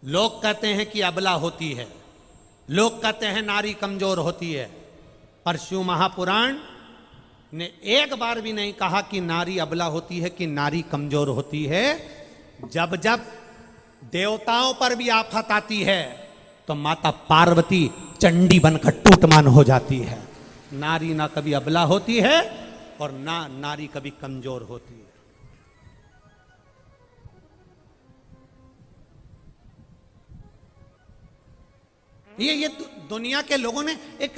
लोग कहते हैं कि अबला होती है, लोग कहते हैं नारी कमजोर होती है, पर शिव महापुराण ने एक बार भी नहीं कहा कि नारी अबला होती है कि नारी कमजोर होती है। जब जब देवताओं पर भी आफत आती है तो माता पार्वती चंडी बनकर टूटमान हो जाती है। नारी ना कभी अबला होती है और ना नारी कभी कमजोर होती है। ये दुनिया के लोगों ने एक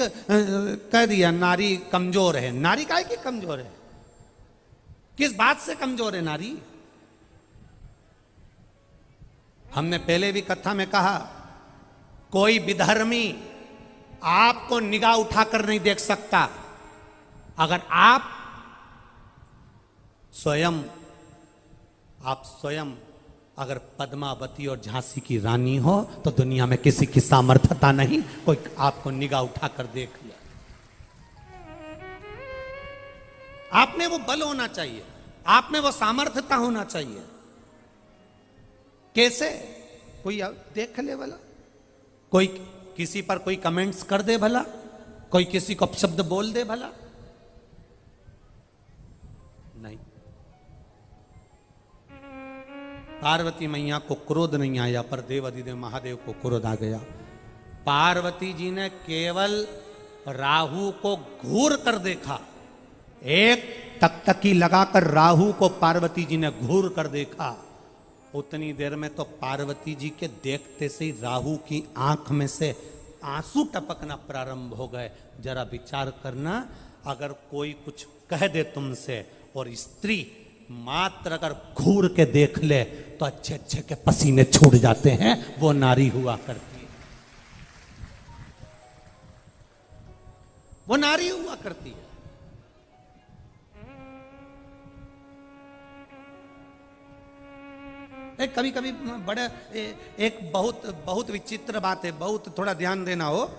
कह दिया नारी कमजोर है। नारी काहे की कमजोर है? किस बात से कमजोर है नारी? हमने पहले भी कथा में कहा, कोई विधर्मी आपको निगाह उठाकर नहीं देख सकता। अगर आप स्वयं अगर पद्मावती और झांसी की रानी हो तो दुनिया में किसी की सामर्थ्यता नहीं कोई आपको निगाह उठाकर देख लिया। आप में वो बल होना चाहिए, आप में वो सामर्थ्यता होना चाहिए। कैसे? कोई देख ले भला, कोई किसी पर कोई कमेंट्स कर दे भला, कोई किसी को शब्द बोल दे भला, नहीं। पार्वती मैया को क्रोध नहीं आया पर देवाधिदेव महादेव को क्रोध आ गया। पार्वती जी ने केवल राहु को घूर कर देखा, एक तकतकी लगाकर राहु को पार्वती जी ने घूर कर देखा। उतनी देर में तो पार्वती जी के देखते से ही राहु की आंख में से आंसू टपकना प्रारंभ हो गए। जरा विचार करना, अगर कोई कुछ कह दे तुमसे और स्त्री मात्र अगर घूर के देख ले तो अच्छे अच्छे के पसीने छूट जाते हैं। वो नारी हुआ करती है, वो नारी हुआ करती है। कभी कभी बड़े एक बहुत विचित्र बात है, बहुत थोड़ा ध्यान देना हो।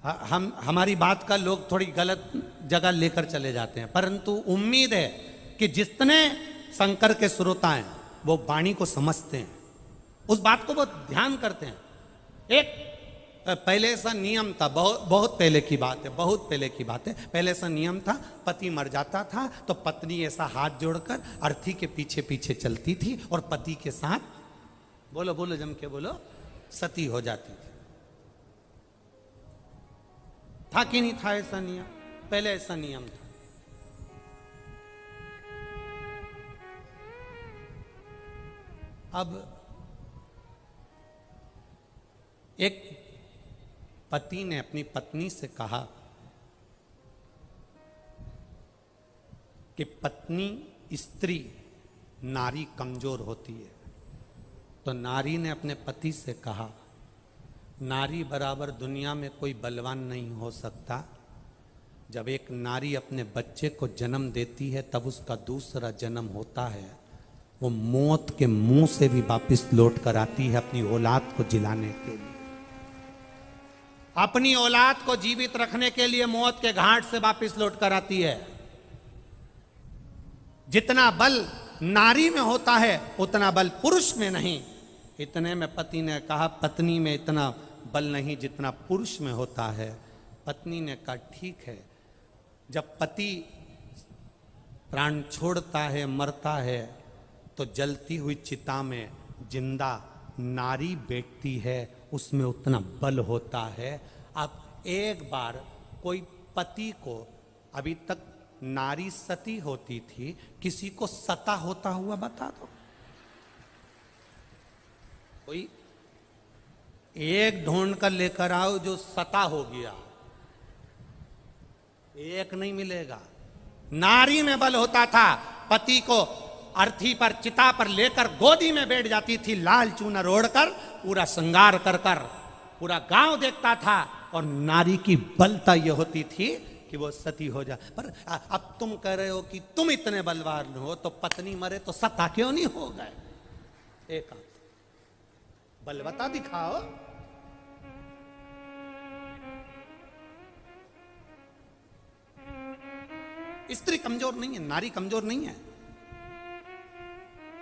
हमारी बात का लोग थोड़ी गलत जगह लेकर चले जाते हैं, परंतु उम्मीद है कि जितने शंकर के श्रोता हैं वो वाणी को समझते हैं, उस बात को बहुत ध्यान करते हैं। एक पहले ऐसा नियम था, बहुत पहले की बात है, बहुत पहले की बात है। पहले ऐसा नियम था, पति मर जाता था तो पत्नी ऐसा हाथ जोड़कर अर्थी के पीछे पीछे चलती थी और पति के साथ बोलो बोलो जम के बोलो सती हो जाती थी। था कि नहीं था ऐसा नियम? पहले ऐसा नियम था। अब एक पति ने अपनी पत्नी से कहा कि पत्नी स्त्री नारी कमजोर होती है, तो नारी ने अपने पति से कहा नारी बराबर दुनिया में कोई बलवान नहीं हो सकता। जब एक नारी अपने बच्चे को जन्म देती है तब उसका दूसरा जन्म होता है, वो मौत के मुंह से भी वापस लौट कर आती है अपनी औलाद को जिलाने के लिए, अपनी औलाद को जीवित रखने के लिए मौत के घाट से वापस लौट कर आती है। जितना बल नारी में होता है उतना बल पुरुष में नहीं। इतने में पति ने कहा पत्नी में इतना बल नहीं जितना पुरुष में होता है। पत्नी ने कहा ठीक है। जब पति प्राण छोड़ता है, मरता है, तो जलती हुई चिता में जिंदा नारी बैठती है, उसमें उतना बल होता है। अब एक बार कोई पति को, अभी तक नारी सती होती थी, किसी को सता होता हुआ बता दो। कोई एक ढूंढ कर लेकर आओ जो सता हो गया, एक नहीं मिलेगा। नारी में बल होता था। पति को अर्थी पर, चिता पर लेकर गोदी में बैठ जाती थी, लाल चूनर ओढ़कर, पूरा श्रृंगार कर कर पूरा गांव देखता था, और नारी की बलता यह होती थी कि वो सती हो जाए। पर अब तुम कह रहे हो कि तुम इतने बलवान हो तो पत्नी मरे तो सता क्यों नहीं हो गए? एक बलवता दिखाओ। स्त्री कमजोर नहीं है, नारी कमजोर नहीं है।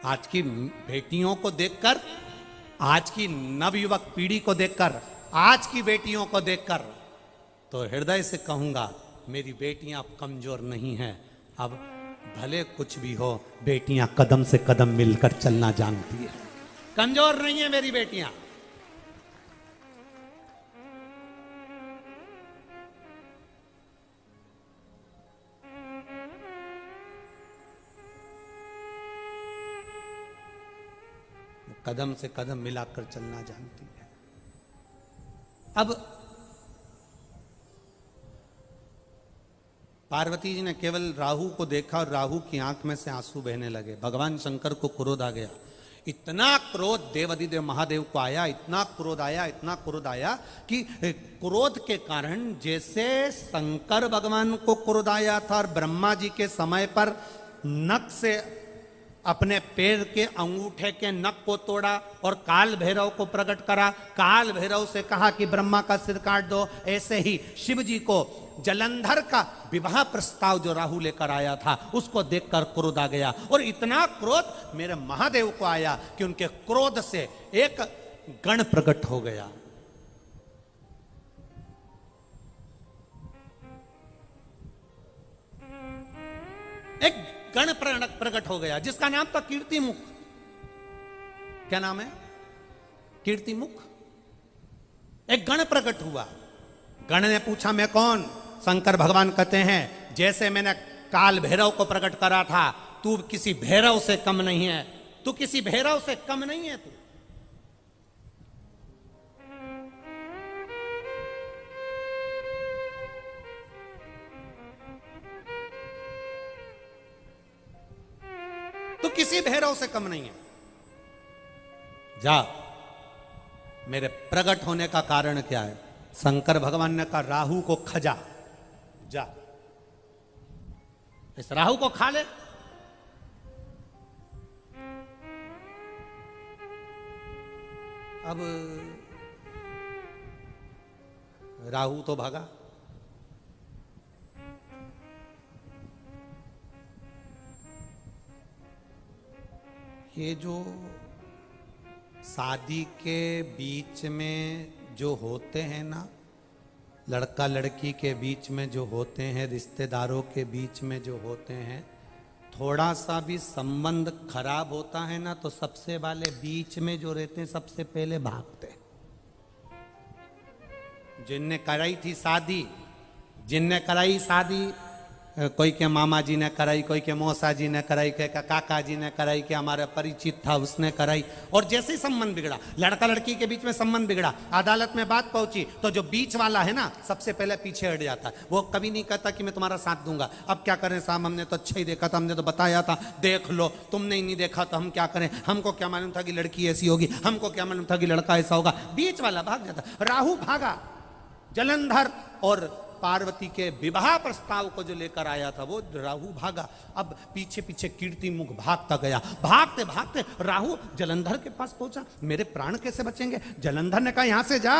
आज की बेटियों को देखकर, आज की नवयुवक पीढ़ी को देखकर, आज की बेटियों को देखकर तो हृदय से कहूंगा मेरी बेटियां अब कमजोर नहीं हैं। अब भले कुछ भी हो, बेटियां कदम से कदम मिलकर चलना जानती है, कमजोर नहीं है मेरी बेटियां। कदम से कदम मिलाकर चलना जानती है। अब पार्वती जी ने केवल राहु को देखा और राहु की आंख में से आंसू बहने लगे। भगवान शंकर को क्रोध आ गया। इतना क्रोध देवाधिदेव महादेव को आया, इतना क्रोध आया, इतना क्रोध आया कि क्रोध के कारण जैसे शंकर भगवान को क्रोध आया था और ब्रह्मा जी के समय पर नख से अपने पैर के अंगूठे के नख को तोड़ा और काल भैरव को प्रकट करा, काल भैरव से कहा कि ब्रह्मा का सिर काट दो, ऐसे ही शिव जी को जलंधर का विवाह प्रस्ताव जो राहु लेकर आया था उसको देखकर क्रोध आ गया। और इतना क्रोध मेरे महादेव को आया कि उनके क्रोध से एक गण प्रकट हो गया। एक गण प्रकट हो गया जिसका नाम था कीर्तिमुख। क्या नाम है? कीर्तिमुख। एक गण प्रकट हुआ। गण ने पूछा मैं कौन? शंकर भगवान कहते हैं जैसे मैंने काल भैरव को प्रकट करा था, तू किसी भैरव से कम नहीं है, तू किसी भैरव से कम नहीं है। तू किसी भैरव से कम नहीं है। जा, मेरे प्रकट होने का कारण क्या है? शंकर भगवान ने कहा राहु को खजा, जा इस राहु को खा ले। अब राहु तो भागा। ये जो शादी के बीच में जो होते हैं ना, लड़का लड़की के बीच में जो होते हैं, रिश्तेदारों के बीच में जो होते हैं, थोड़ा सा भी संबंध खराब होता है ना तो सबसे वाले बीच में जो रहते हैं सबसे पहले भागते। जिनने कराई थी शादी, जिनने कराई शादी, कोई के मामा जी ने कराई, कोई के मौसा जी ने कराई, के काका जी ने कराई, के हमारा परिचित था उसने कराई, और जैसे ही संबंध बिगड़ा, लड़का लड़की के बीच में संबंध बिगड़ा, अदालत में बात पहुंची तो जो बीच वाला है ना सबसे पहले पीछे हट जाता है। वो कभी नहीं कहता कि मैं तुम्हारा साथ दूंगा। अब क्या करें साहब, हमने तो अच्छा ही देखा था, हमने तो बताया था, देख लो, तुमने ही नहीं देखा तो हम क्या करें, हमको क्या मालूम था कि लड़की ऐसी होगी, हमको क्या मालूम था कि लड़का ऐसा होगा। बीच वाला भाग जाता। राहु भागा। जलंधर और पार्वती के विवाह प्रस्ताव को जो लेकर आया था वो राहु भागा। अब पीछे पीछे कीर्तिमुख भागता गया। भागते भागते राहु जलंधर के पास पहुंचा। मेरे प्राण कैसे बचेंगे? जलंधर ने कहा यहां से जा,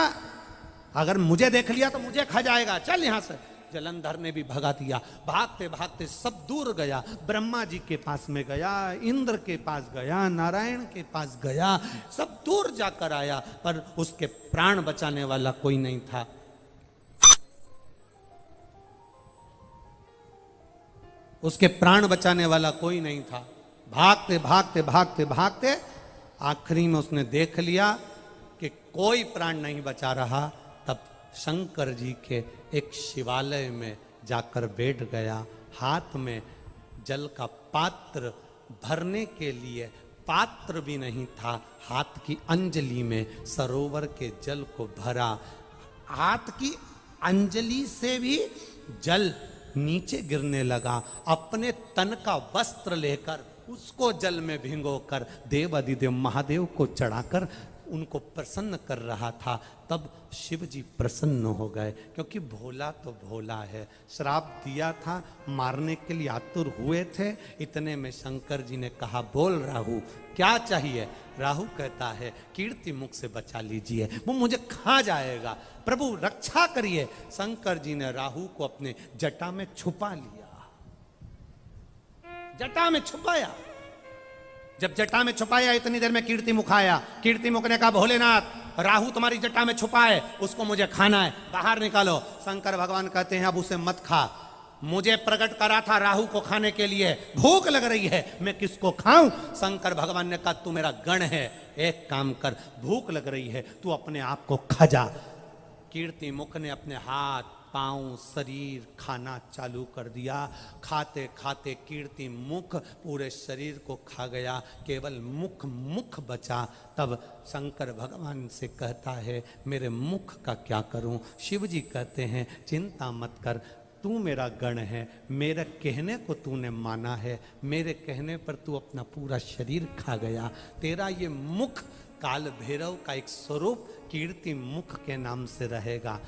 अगर मुझे देख लिया तो मुझे खा जाएगा, चल यहां से। जलंधर ने भी भगा दिया। भागते भागते सब दूर गया। ब्रह्मा जी के पास में गया, इंद्र के पास गया, नारायण के पास गया, सब दूर जाकर आया, पर उसके प्राण बचाने वाला कोई नहीं था। उसके प्राण बचाने वाला कोई नहीं था। भागते भागते भागते भागते आखिरी में उसने देख लिया कि कोई प्राण नहीं बचा रहा। तब शंकर जी के एक शिवालय में जाकर बैठ गया। हाथ में जल का पात्र भरने के लिए पात्र भी नहीं था। हाथ की अंजलि में सरोवर के जल को भरा। हाथ की अंजलि से भी जल नीचे गिरने लगा। अपने तन का वस्त्र लेकर उसको जल में भिगोकर देवाधिदेव महादेव को चढ़ाकर उनको प्रसन्न कर रहा था। तब शिव जी प्रसन्न हो गए, क्योंकि भोला तो भोला है। श्राप दिया था, मारने के लिए आतुर हुए थे। इतने में शंकर जी ने कहा बोल राहु क्या चाहिए? राहु कहता है कीर्तिमुख से बचा लीजिए, वो मुझे खा जाएगा, प्रभु रक्षा करिए। शंकर जी ने राहु को अपने जटा में छुपा लिया, जटा में छुपाया। जब जटा में छुपाया इतनी देर में कीर्ति मुख आया। कीर्ति मुख ने कहा भोलेनाथ राहु तुम्हारी जटा में छुपा है, उसको मुझे खाना है, बाहर निकालो। शंकर भगवान कहते हैं अब उसे मत खा, मुझे प्रकट करा था राहु को खाने के लिए, भूख लग रही है, मैं किसको खाऊं? शंकर भगवान ने कहा तू मेरा गण है, एक काम कर, भूख लग रही है तू अपने आप को खा जा। कीर्ति मुख ने अपने हाथ पांव शरीर खाना चालू कर दिया। खाते खाते कीर्ति मुख पूरे शरीर को खा गया, केवल मुख बचा। तब शंकर भगवान से कहता है मेरे मुख का क्या करूं? शिव जी कहते हैं चिंता मत कर, तू मेरा गण है, मेरे कहने को तूने माना है, मेरे कहने पर तू अपना पूरा शरीर खा गया। तेरा ये मुख काल भैरव का एक स्वरूप कीर्ति मुख के नाम से रहेगा।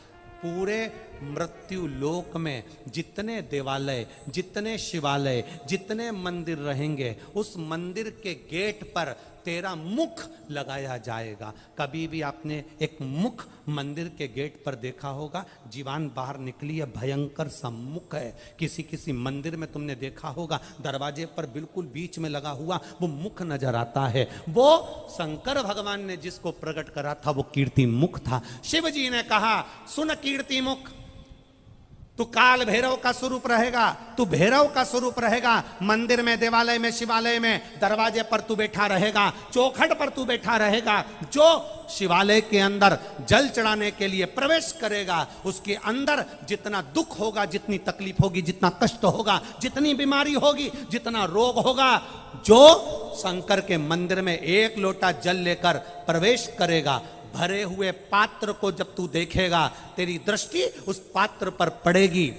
पूरे मृत्यु लोक में जितने देवालय, जितने शिवालय, जितने मंदिर रहेंगे, उस मंदिर के गेट पर तेरा मुख लगाया जाएगा। कभी भी आपने एक मुख मंदिर के गेट पर देखा होगा? जीवान बाहर निकली है, भयंकर सा मुख है। किसी किसी मंदिर में तुमने देखा होगा दरवाजे पर बिल्कुल बीच में लगा हुआ वो मुख नजर आता है। वो शंकर भगवान ने जिसको प्रकट करा था वो कीर्ति मुख था। शिव जी ने कहा सुन कीर्ति मुख, तू काल भैरव का स्वरूप रहेगा, तू भैरव का स्वरूप रहेगा। मंदिर में, देवालय में, शिवालय में, दरवाजे पर तू बैठा रहेगा, चौखट पर तू बैठा रहेगा। जो शिवालय के अंदर जल चढ़ाने के लिए प्रवेश करेगा, उसके अंदर जितना दुख होगा, जितनी तकलीफ होगी, जितना कष्ट होगा, जितनी बीमारी होगी, जितना रोग होगा, जो शंकर के मंदिर में एक लोटा जल लेकर प्रवेश करेगा, भरे हुए पात्र को जब तू देखेगा, तेरी दृष्टि उस पात्र पर पड़ेगी,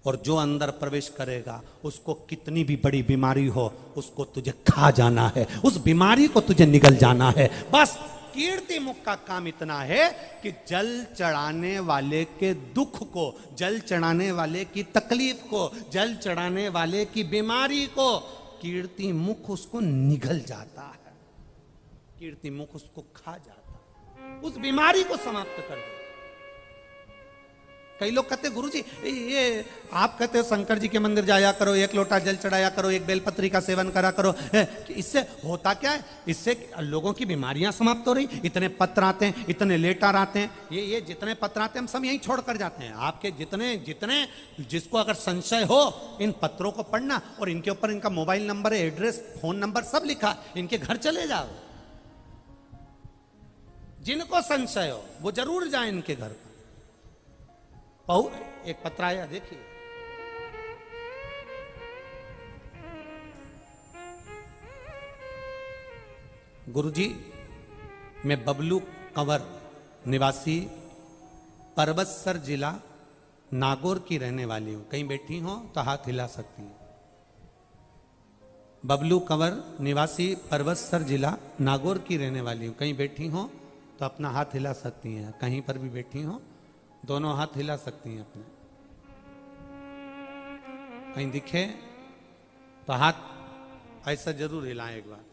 और जो अंदर प्रवेश करेगा उसको कितनी भी बड़ी बीमारी हो, उसको तुझे खा जाना है, उस बीमारी को तुझे निगल जाना है। बस कीर्ति मुख का काम इतना है कि जल चढ़ाने वाले के दुख को, जल चढ़ाने वाले की तकलीफ को, जल चढ़ाने वाले की बीमारी को कीर्ति मुख उसको निगल जाता है, कीर्ति मुख उसको खा जाता है, उस बीमारी को समाप्त कर दे। कई लोग कहते गुरुजी ये आप कहते हो शंकर जी के मंदिर जाया करो, एक लोटा जल चढ़ाया करो, एक बेलपत्री का सेवन करा करो, इससे होता क्या है? इससे लोगों की बीमारियां समाप्त हो रही। इतने पत्र आते हैं, इतने लेटर आते हैं, ये जितने पत्र आते हैं हम सब यहीं छोड़ कर जाते हैं। आपके जितने जिसको अगर संशय हो इन पत्रों को पढ़ना, और इनके ऊपर इनका mobile number, address, phone number सब लिखा, इनके घर चले जाओ। जिनको संशय हो वो जरूर जाए इनके घर पर। एक पत्र आया देखिए, गुरुजी मैं बबलू कंवर निवासी परबतसर जिला नागौर की रहने वाली हूं, कहीं बैठी हो तो हाथ हिला सकती हैं। बबलू कंवर निवासी परबतसर जिला नागौर की रहने वाली हूं, कहीं बैठी हो तो अपना हाथ हिला सकती हैं। कहीं पर भी बैठी हो दोनों हाथ हिला सकती हैं अपने। कहीं दिखे तो हाथ ऐसा जरूर हिलाएं एक बार।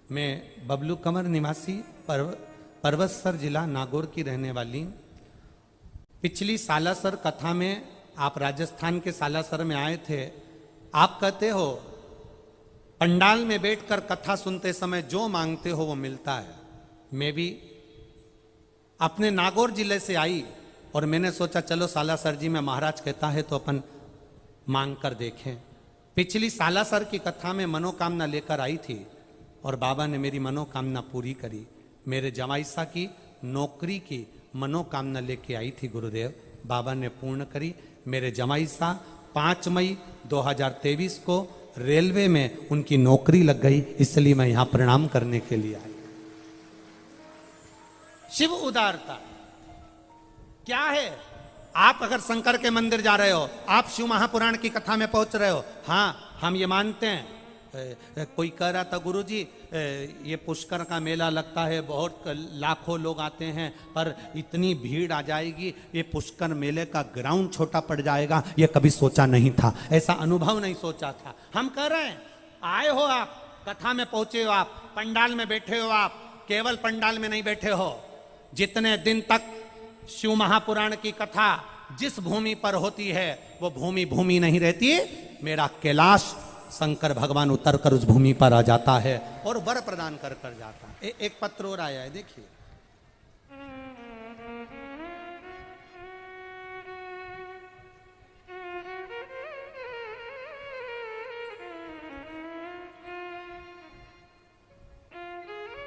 मैं बबलू कंवर निवासी परबतसर जिला नागौर की रहने वाली। पिछली सालासर कथा में आप राजस्थान के सालासर में आए थे। आप कहते हो पंडाल में बैठकर कथा सुनते समय जो मांगते हो वो मिलता है। मैं भी अपने नागौर जिले से आई और मैंने सोचा चलो सालासर जी में महाराज कहता है तो अपन मांग कर देखें। पिछली सालासर की कथा में मनोकामना लेकर आई थी और बाबा ने मेरी मनोकामना पूरी करी। मेरे जमाईसा की नौकरी की मनोकामना लेके आई थी गुरुदेव, बाबा ने पूर्ण करी। मेरे जमाईसा 5 मई 2023 को रेलवे में उनकी नौकरी लग गई, इसलिए मैं यहां प्रणाम करने के लिए आई। शिव उदारता क्या है? आप अगर शंकर के मंदिर जा रहे हो, आप शिव महापुराण की कथा में पहुंच रहे हो, हाँ हम ये मानते हैं। कोई कह रहा था गुरुजी ये पुष्कर का मेला लगता है, बहुत लाखों लोग आते हैं, पर इतनी भीड़ आ जाएगी, ये पुष्कर मेले का ग्राउंड छोटा पड़ जाएगा, ये कभी सोचा नहीं था, ऐसा अनुभव नहीं सोचा था। हम कह रहे हैं आए हो आप, कथा में पहुंचे हो आप, पंडाल में बैठे हो आप, केवल पंडाल में नहीं बैठे हो। जितने दिन तक शिव महापुराण की कथा जिस भूमि पर होती है वो भूमि भूमि नहीं रहती। मेरा कैलाश शंकर भगवान उतर कर उस भूमि पर आ जाता है और वर प्रदान कर कर जाता है। एक पत्र और आया है, देखिए।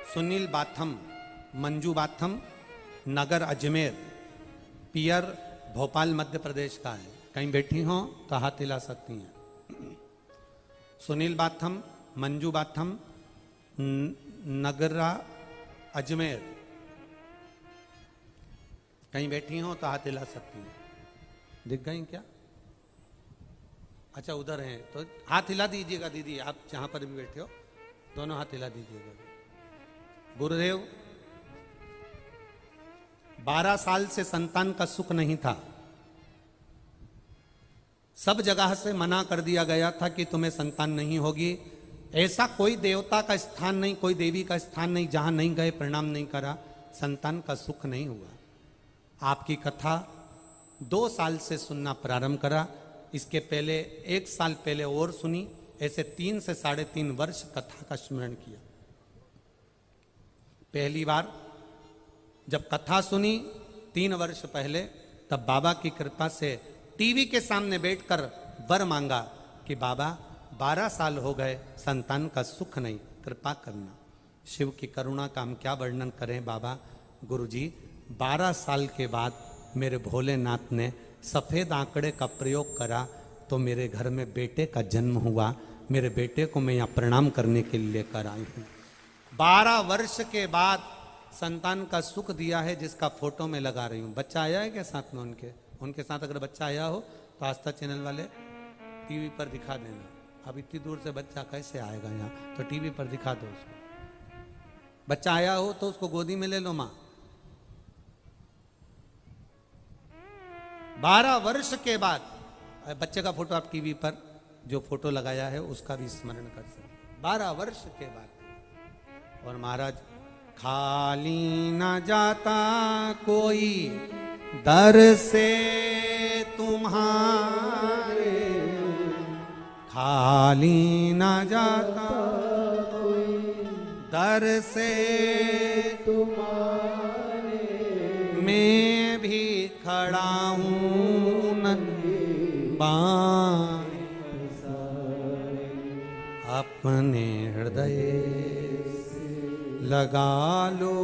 सुनील बाथम, मंजू बाथम, नगर अजमेर, पियर भोपाल मध्य प्रदेश का है। कहीं बैठी हो तो हाथ हिला सकती हैं। सुनील बाथम, मंजू बाथम, नगरा अजमेर, कहीं बैठी हो तो हाथ हिला सकती हैं। दिख गई क्या? अच्छा उधर हैं तो हाथ हिला दीजिएगा दीदी, आप जहां पर भी बैठे हो दोनों हाथ हिला दीजिएगा। गुरुदेव, 12 साल से संतान का सुख नहीं था। सब जगह से मना कर दिया गया था कि तुम्हें संतान नहीं होगी। ऐसा कोई देवता का स्थान नहीं, कोई देवी का स्थान नहीं जहां नहीं गए, प्रणाम नहीं करा, संतान का सुख नहीं हुआ। आपकी कथा 2 साल से सुनना प्रारंभ करा। इसके पहले 1 साल पहले और सुनी। ऐसे 3 से 3.5 वर्ष कथा का स्मरण किया। पहली बार जब कथा सुनी 3 वर्ष पहले, तब बाबा की कृपा से टीवी के सामने बैठकर वर मांगा कि बाबा 12 साल हो गए, संतान का सुख नहीं, कृपा करना। शिव की करुणा का हम क्या वर्णन करें बाबा। गुरुजी, 12 साल के बाद मेरे भोलेनाथ ने सफ़ेद आंकड़े का प्रयोग करा तो मेरे घर में बेटे का जन्म हुआ। मेरे बेटे को मैं यहाँ प्रणाम करने के लिए लेकर आई हूँ। 12 वर्ष के बाद संतान का सुख दिया है, जिसका फोटो में लगा रही हूँ। बच्चा आया है क्या साथ में उनके साथ? अगर बच्चा आया हो तो आस्था चैनल वाले टीवी पर दिखा देना। अब इतनी दूर से बच्चा कैसे आएगा यहाँ, तो टीवी पर दिखा दो उसको। बच्चा आया हो तो उसको गोदी में ले लो माँ। 12 वर्ष के बाद बच्चे का फोटो आप टीवी पर जो फोटो लगाया है उसका भी स्मरण कर सकते। 12 वर्ष के बाद। और महाराज, खाली न जाता कोई दर से तुम्हारे, खाली न जाता कोई दर से तुम्हारे, मैं भी खड़ा हूँ बाण अपने हृदय लगा लो,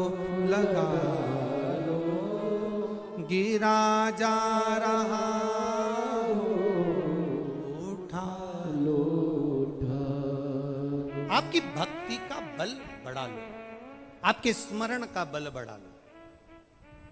लगा लो, गिरा जा रहा उठा लो, उठा। आपकी भक्ति का बल बढ़ा लो, आपके स्मरण का बल बढ़ा लो।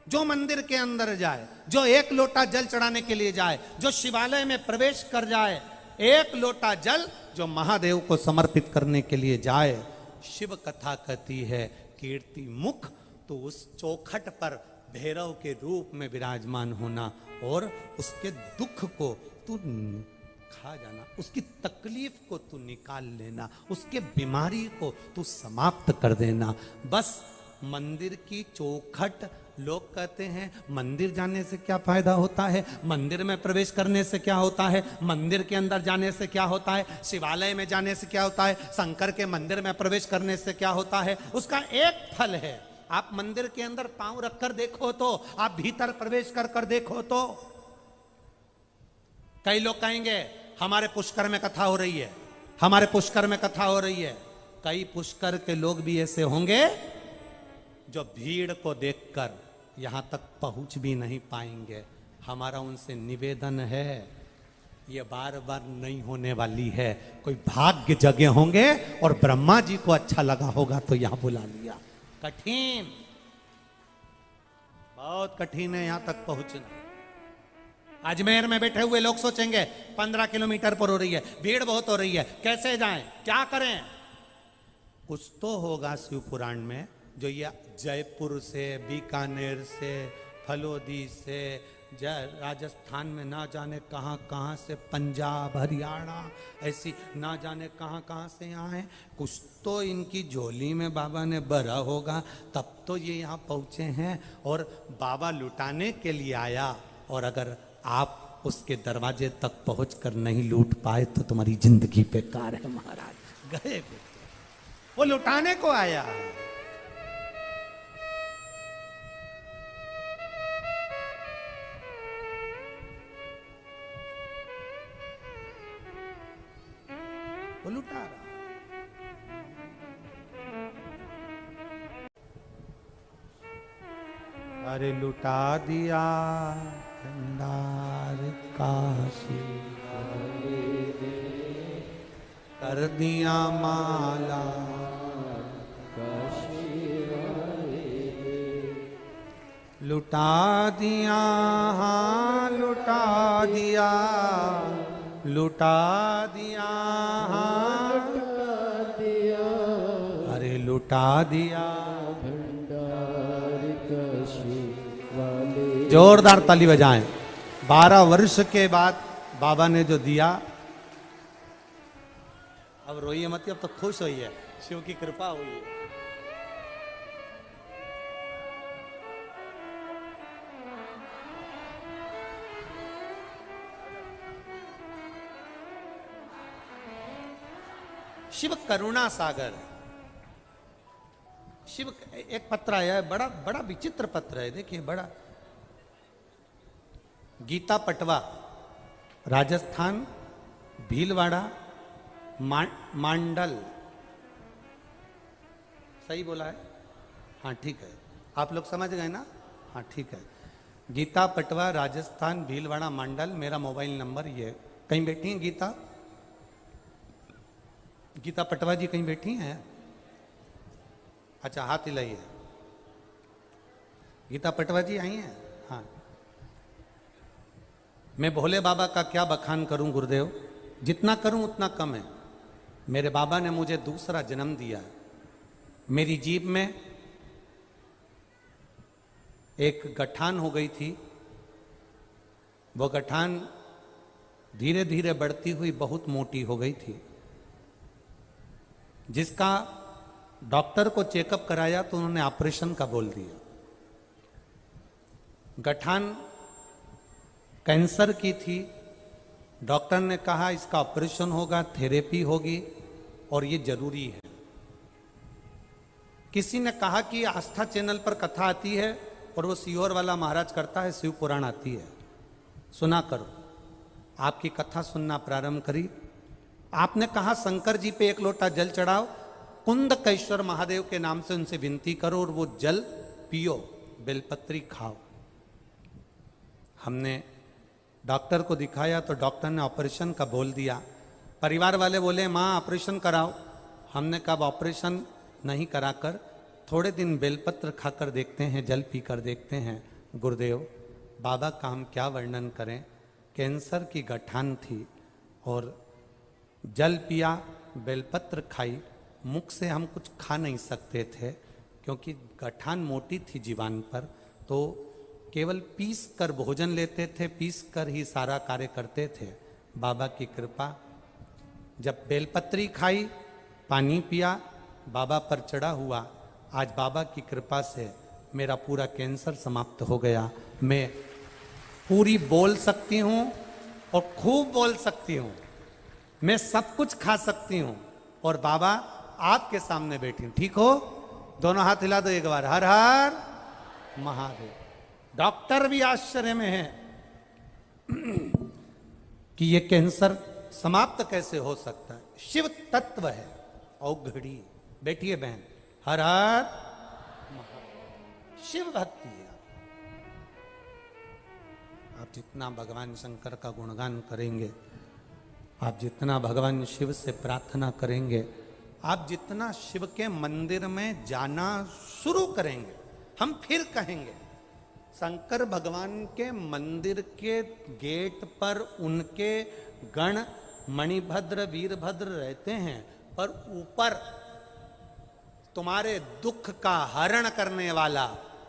जो मंदिर के अंदर जाए, जो 1 लोटा जल चढ़ाने के लिए जाए, जो शिवालय में प्रवेश कर जाए, 1 लोटा जल जो महादेव को समर्पित करने के लिए जाए, शिव कथा कहती है कीर्ति मुख, तो उस चौखट पर भैरव के रूप में विराजमान होना और उसके दुख को तू खा जाना, उसकी तकलीफ को तू निकाल लेना, उसके बीमारी को तू समाप्त कर देना। बस मंदिर की चौखट, लोग कहते हैं मंदिर जाने से क्या फायदा होता है, मंदिर में प्रवेश करने से क्या होता है, मंदिर के अंदर जाने से क्या होता है, शिवालय में जाने से क्या होता है, शंकर के मंदिर में प्रवेश करने से क्या होता है। उसका एक फल है, आप मंदिर के अंदर पांव रखकर देखो तो, आप भीतर प्रवेश कर कर देखो तो। कई लोग कहेंगे हमारे पुष्कर में कथा हो रही है, हमारे पुष्कर में कथा हो रही है। कई पुष्कर के लोग भी ऐसे होंगे जो भीड़ को देखकर यहां तक पहुंच भी नहीं पाएंगे। हमारा उनसे निवेदन है, ये बार बार नहीं होने वाली है। कोई भाग्य जगे होंगे और ब्रह्मा जी को अच्छा लगा होगा तो यहां बुला लिया। कठिन, बहुत कठिन है यहां तक पहुंचना। अजमेर में बैठे हुए लोग सोचेंगे 15 किलोमीटर पर हो रही है, भीड़ बहुत हो रही है, कैसे जाएं, क्या करें। कुछ तो होगा शिव पुराण में जो ये जयपुर से, बीकानेर से, फलोदी से, राजस्थान में ना जाने कहाँ कहाँ से, पंजाब, हरियाणा, ऐसी ना जाने कहाँ कहाँ से यहाँ है। कुछ तो इनकी झोली में बाबा ने भरा होगा, तब तो ये यहाँ पहुँचे हैं। और बाबा लुटाने के लिए आया। और अगर आप उसके दरवाजे तक पहुंचकर नहीं लूट पाए तो तुम्हारी जिंदगी बेकार है महाराज। गए वो लुटाने को आया है। वो लुटा रहा। अरे लुटा दिया भंडार काशी, कर दिया माला लुटा दिया, हाँ लुटा दिया, लुटा दिया, हाँ अरे लुटा दिया। जोरदार ताली बजाएं। 12 वर्ष के बाद बाबा ने जो दिया, अब रोइए मत, अब तो खुश होइए, शिव की कृपा हुई है। शिव करुणा सागर। शिव एक पत्र आया है, बड़ा बड़ा विचित्र पत्र है, देखिए बड़ा। गीता पटवा, राजस्थान, भीलवाड़ा, मांडल, सही बोला है? हाँ ठीक है, आप लोग समझ गए ना? हाँ ठीक है। गीता पटवा, राजस्थान, भीलवाड़ा, मांडल, मेरा मोबाइल नंबर ये। कहीं बैठी हैं गीता? गीता पटवा जी कहीं बैठी हैं? अच्छा हाथ हिलाइए। गीता पटवा जी आई हैं? हाँ। मैं भोले बाबा का क्या बखान करूं गुरुदेव, जितना करूं उतना कम है। मेरे बाबा ने मुझे दूसरा जन्म दिया। मेरी जीभ में एक गठान हो गई थी, वो गठान धीरे धीरे बढ़ती हुई बहुत मोटी हो गई थी, जिसका डॉक्टर को चेकअप कराया तो उन्होंने ऑपरेशन का बोल दिया। गठान कैंसर की थी, डॉक्टर ने कहा इसका ऑपरेशन होगा, थेरेपी होगी और ये जरूरी है। किसी ने कहा कि आस्था चैनल पर कथा आती है और वो सीहोर वाला महाराज करता है, शिव पुराण आती है, सुना करो। आपकी कथा सुनना प्रारंभ करी। आपने कहा शंकर जी पे 1 लोटा जल चढ़ाओ, कुंदकेश्वर महादेव के नाम से उनसे विनती करो और वो जल पियो, बेलपत्री खाओ। हमने डॉक्टर को दिखाया तो डॉक्टर ने ऑपरेशन का बोल दिया। परिवार वाले बोले माँ ऑपरेशन कराओ। हमने कहा ऑपरेशन नहीं कराकर थोड़े दिन बेलपत्र खाकर देखते हैं, जल पीकर देखते हैं। गुरुदेव बाबा का हम क्या वर्णन करें, कैंसर की गठान थी और जल पिया, बेलपत्र खाई, मुख से हम कुछ खा नहीं सकते थे क्योंकि गठान मोटी थी जीवान पर, तो केवल पीस कर भोजन लेते थे, पीस कर ही सारा कार्य करते थे। बाबा की कृपा, जब बेलपत्री खाई, पानी पिया, बाबा पर चढ़ा हुआ, आज बाबा की कृपा से मेरा पूरा कैंसर समाप्त हो गया। मैं पूरी बोल सकती हूँ और खूब बोल सकती हूँ, मैं सब कुछ खा सकती हूँ और बाबा आपके सामने बैठी हूँ। ठीक हो? दोनों हाथ हिला दो एक बार, हर हर महादेव। डॉक्टर भी आश्चर्य में है कि ये कैंसर समाप्त कैसे हो सकता है। शिव तत्व है औघड़ी। बैठिए बहन, हर हर महादेव। शिव भक्ति है। आप जितना भगवान शंकर का गुणगान करेंगे, आप जितना भगवान शिव से प्रार्थना करेंगे, आप जितना शिव के मंदिर में जाना शुरू करेंगे, हम फिर कहेंगे शंकर भगवान के मंदिर के गेट पर उनके गण मणिभद्र वीरभद्र रहते हैं, पर ऊपर तुम्हारे दुख का हरण करने वाला,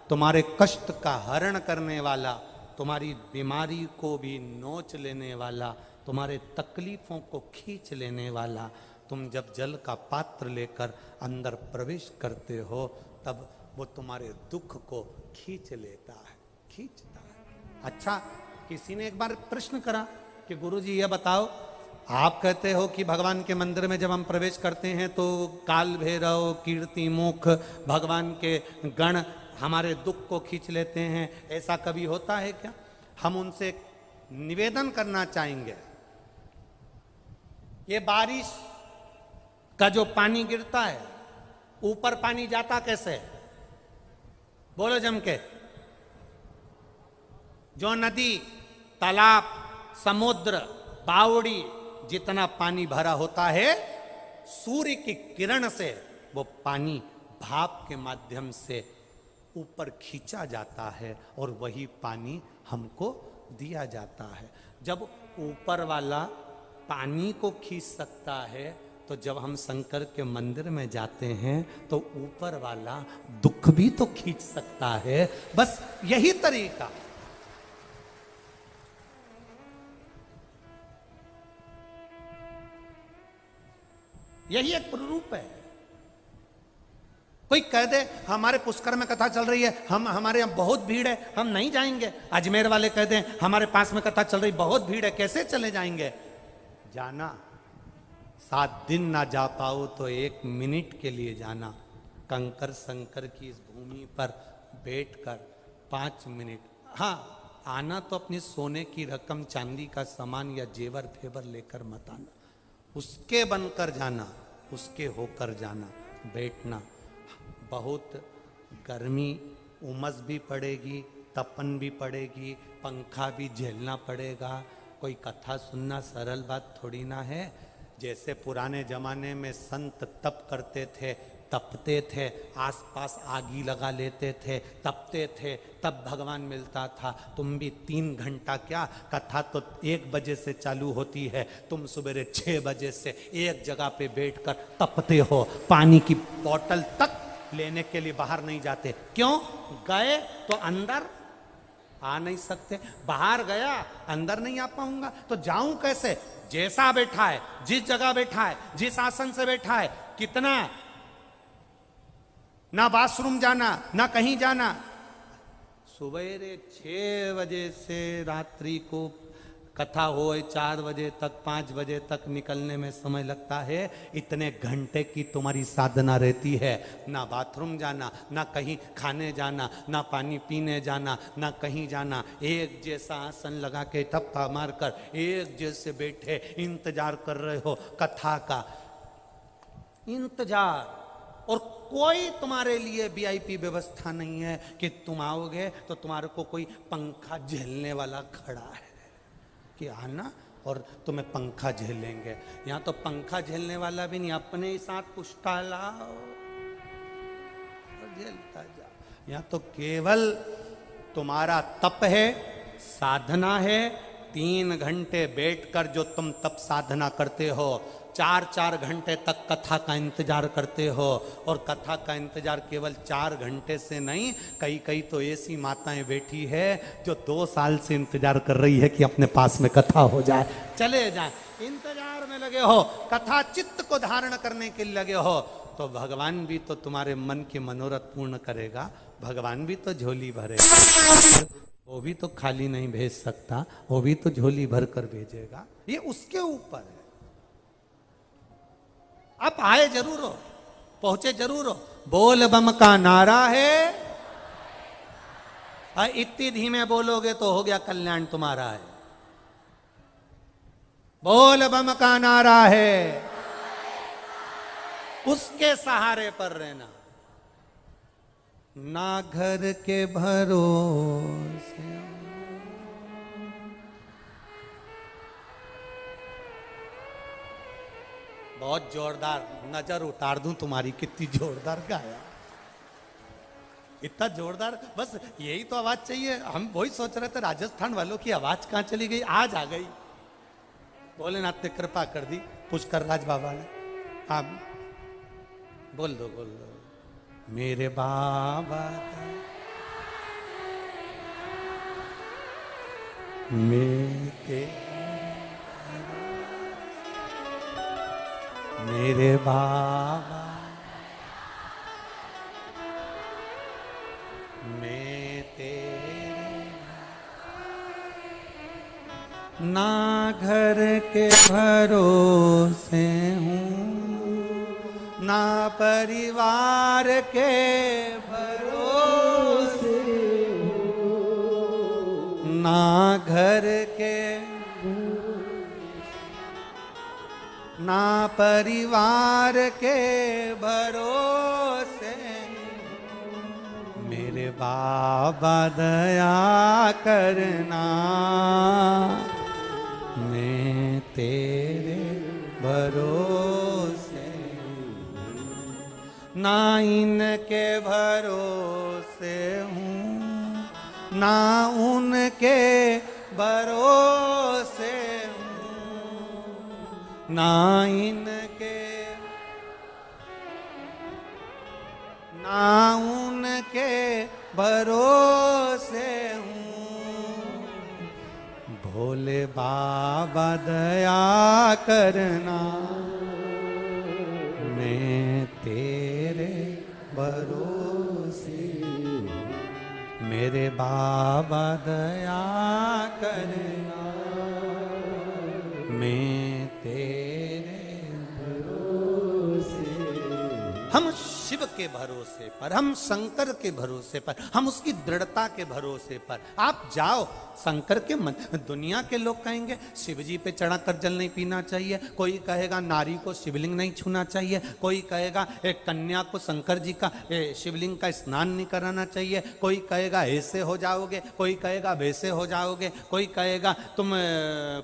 तुम्हारे कष्ट का हरण करने वाला, तुम्हारी बीमारी को भी नोच लेने वाला, तुम्हारे तकलीफों को खींच लेने वाला, तुम जब जल का पात्र लेकर अंदर प्रवेश करते हो तब वो तुम्हारे दुख को खींच लेता है, खींचता है। अच्छा, किसी ने एक बार प्रश्न करा कि गुरुजी ये बताओ, आप कहते हो कि भगवान के मंदिर में जब हम प्रवेश करते हैं तो काल भैरव, कीर्ति मुख, भगवान के गण हमारे दुख को खींच लेते हैं, ऐसा कभी होता है क्या? हम उनसे निवेदन करना चाहेंगे, ये बारिश का जो पानी गिरता है, ऊपर पानी जाता कैसे है? बोलो जम के। जो नदी, तालाब, समुद्र, बावड़ी जितना पानी भरा होता है, सूर्य की किरण से वो पानी भाप के माध्यम से ऊपर खींचा जाता है और वही पानी हमको दिया जाता है। जब ऊपर वाला पानी को खींच सकता है तो जब हम शंकर के मंदिर में जाते हैं तो ऊपर वाला दुख भी तो खींच सकता है। बस यही तरीका। यही एक रूप है। कोई कह दे हमारे पुष्कर में कथा चल रही है, हमारे यहां बहुत भीड़ है, हम नहीं जाएंगे। अजमेर वाले कह दें हमारे पास में कथा चल रही, बहुत भीड़ है, कैसे चले जाएंगे? जाना, 7 दिन ना जा पाओ तो 1 मिनट के लिए जाना। कंकर शंकर की इस भूमि पर बैठकर 5 मिनट, हाँ आना तो अपनी सोने की रकम, चांदी का सामान या जेवर फेवर लेकर मत आना, उसके बनकर जाना, उसके होकर जाना। बैठना, बहुत गर्मी, उमस भी पड़ेगी, तपन भी पड़ेगी, पंखा भी झेलना पड़ेगा। कोई कथा सुनना सरल बात थोड़ी ना है। जैसे पुराने जमाने में संत तप करते थे, तपते थे, आसपास आगी लगा लेते थे, तपते थे, तब भगवान मिलता था। तुम भी 3 घंटा क्या, कथा तो 1 बजे से चालू होती है, तुम सवेरे 6 बजे से एक जगह पे बैठकर तपते हो, पानी की बोतल तक लेने के लिए बाहर नहीं जाते। क्यों? गए तो अंदर आ नहीं सकते, बाहर गया अंदर नहीं आ पाऊंगा तो जाऊं कैसे? जैसा बैठा है, जिस जगह बैठा है, जिस आसन से बैठा है, कितना, ना बाथरूम जाना, ना कहीं जाना। सवेरे 6 बजे से रात्रि को कथा हो 4 बजे तक, 5 बजे तक निकलने में समय लगता है। इतने घंटे की तुम्हारी साधना रहती है, ना बाथरूम जाना, ना कहीं खाने जाना, ना पानी पीने जाना, ना कहीं जाना। एक जैसा आसन लगा के थप्पा मारकर एक जैसे बैठे इंतजार कर रहे हो कथा का, इंतजार। और कोई तुम्हारे लिए वीआईपी व्यवस्था नहीं है कि तुम आओगे तो तुम्हारे को कोई पंखा झेलने वाला खड़ा है कि आना और तुम्हें पंखा झेलेंगे। यहां तो पंखा झेलने वाला भी नहीं, अपने ही साथ पुष्टा लाओ और झेलता जाओ। यहां तो केवल तुम्हारा तप है, साधना है। 3 घंटे बैठकर जो तुम तप साधना करते हो, 4-4 घंटे तक कथा का इंतजार करते हो। और कथा का इंतजार केवल 4 घंटे से नहीं, कई कई तो ऐसी माताएं बैठी है जो 2 साल से इंतजार कर रही है कि अपने पास में कथा हो जाए, चले जाए। इंतजार में लगे हो, कथा चित्त को धारण करने के लिए लगे हो, तो भगवान भी तो तुम्हारे मन के मनोरथ पूर्ण करेगा। भगवान भी तो झोली भरेगा, वो भी तो खाली नहीं भेज सकता, वो भी तो झोली भर कर भेजेगा। ये उसके ऊपर है। आप आए जरूर हो, पहुंचे जरूर हो। बोल बम का नारा है, इतनी धीमे बोलोगे तो हो गया कल्याण तुम्हारा है। बोल बम का नारा है, उसके सहारे पर रहना, ना घर के भरोसे। बहुत जोरदार, नजर उतार दूं तुम्हारी, कितनी जोरदार गाया, इतना जोरदार। बस यही तो आवाज चाहिए। हम वही सोच रहे थे राजस्थान वालों की आवाज कहां चली गई, आज आ गई। भोलेनाथ ने कृपा कर दी, पुष्कर राज बाबा ने। हाँ बोल दो, बोल दो। मेरे बाबा मेरे बाबा मैं तेरे, ना घर के भरोसे हूँ, ना परिवार के भरोसे हूँ, ना घर के, ना परिवार के भरोसे। मेरे बाबा दया करना, मैं तेरे भरोसे, ना इनके भरोसे हूँ, ना उनके भरोसे हूँ, ना इनके, ना उनके भरोसे हूँ। भोले बाबा दया करना, मैं तेरे भरोसे, मेरे बाबा दया करना, मैं तेरे भरोसे। हम शिव के भरोसे पर, हम शंकर के भरोसे पर, हम उसकी दृढ़ता के भरोसे पर। आप जाओ शंकर के मन, दुनिया के लोग कहेंगे शिव जी पे चढ़ा कर जल नहीं पीना चाहिए, कोई कहेगा नारी को शिवलिंग नहीं छूना चाहिए, कोई कहेगा एक कन्या को शंकर जी का शिवलिंग का स्नान नहीं कराना चाहिए, कोई कहेगा ऐसे हो जाओगे, कोई कहेगा वैसे हो जाओगे, कोई कहेगा तुम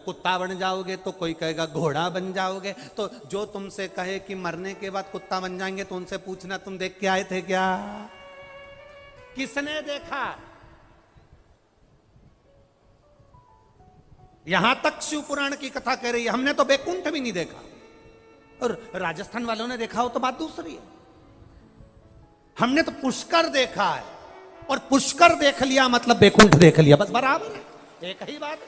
कुत्ता बन जाओगे, तो कोई कहेगा घोड़ा बन जाओगे। तो जो तुमसे कहे कि मरने के बाद कुत्ता बन जाएंगे, तो उनसे पूछना तुम देख के आए थे क्या? किसने देखा? यहां तक शिव पुराण की कथा कह रही है, हमने तो बैकुंठ भी नहीं देखा। और राजस्थान वालों ने देखा हो तो बात दूसरी है। हमने तो पुष्कर देखा है, और पुष्कर देख लिया मतलब बैकुंठ देख लिया, बस बराबर है, एक ही बात है।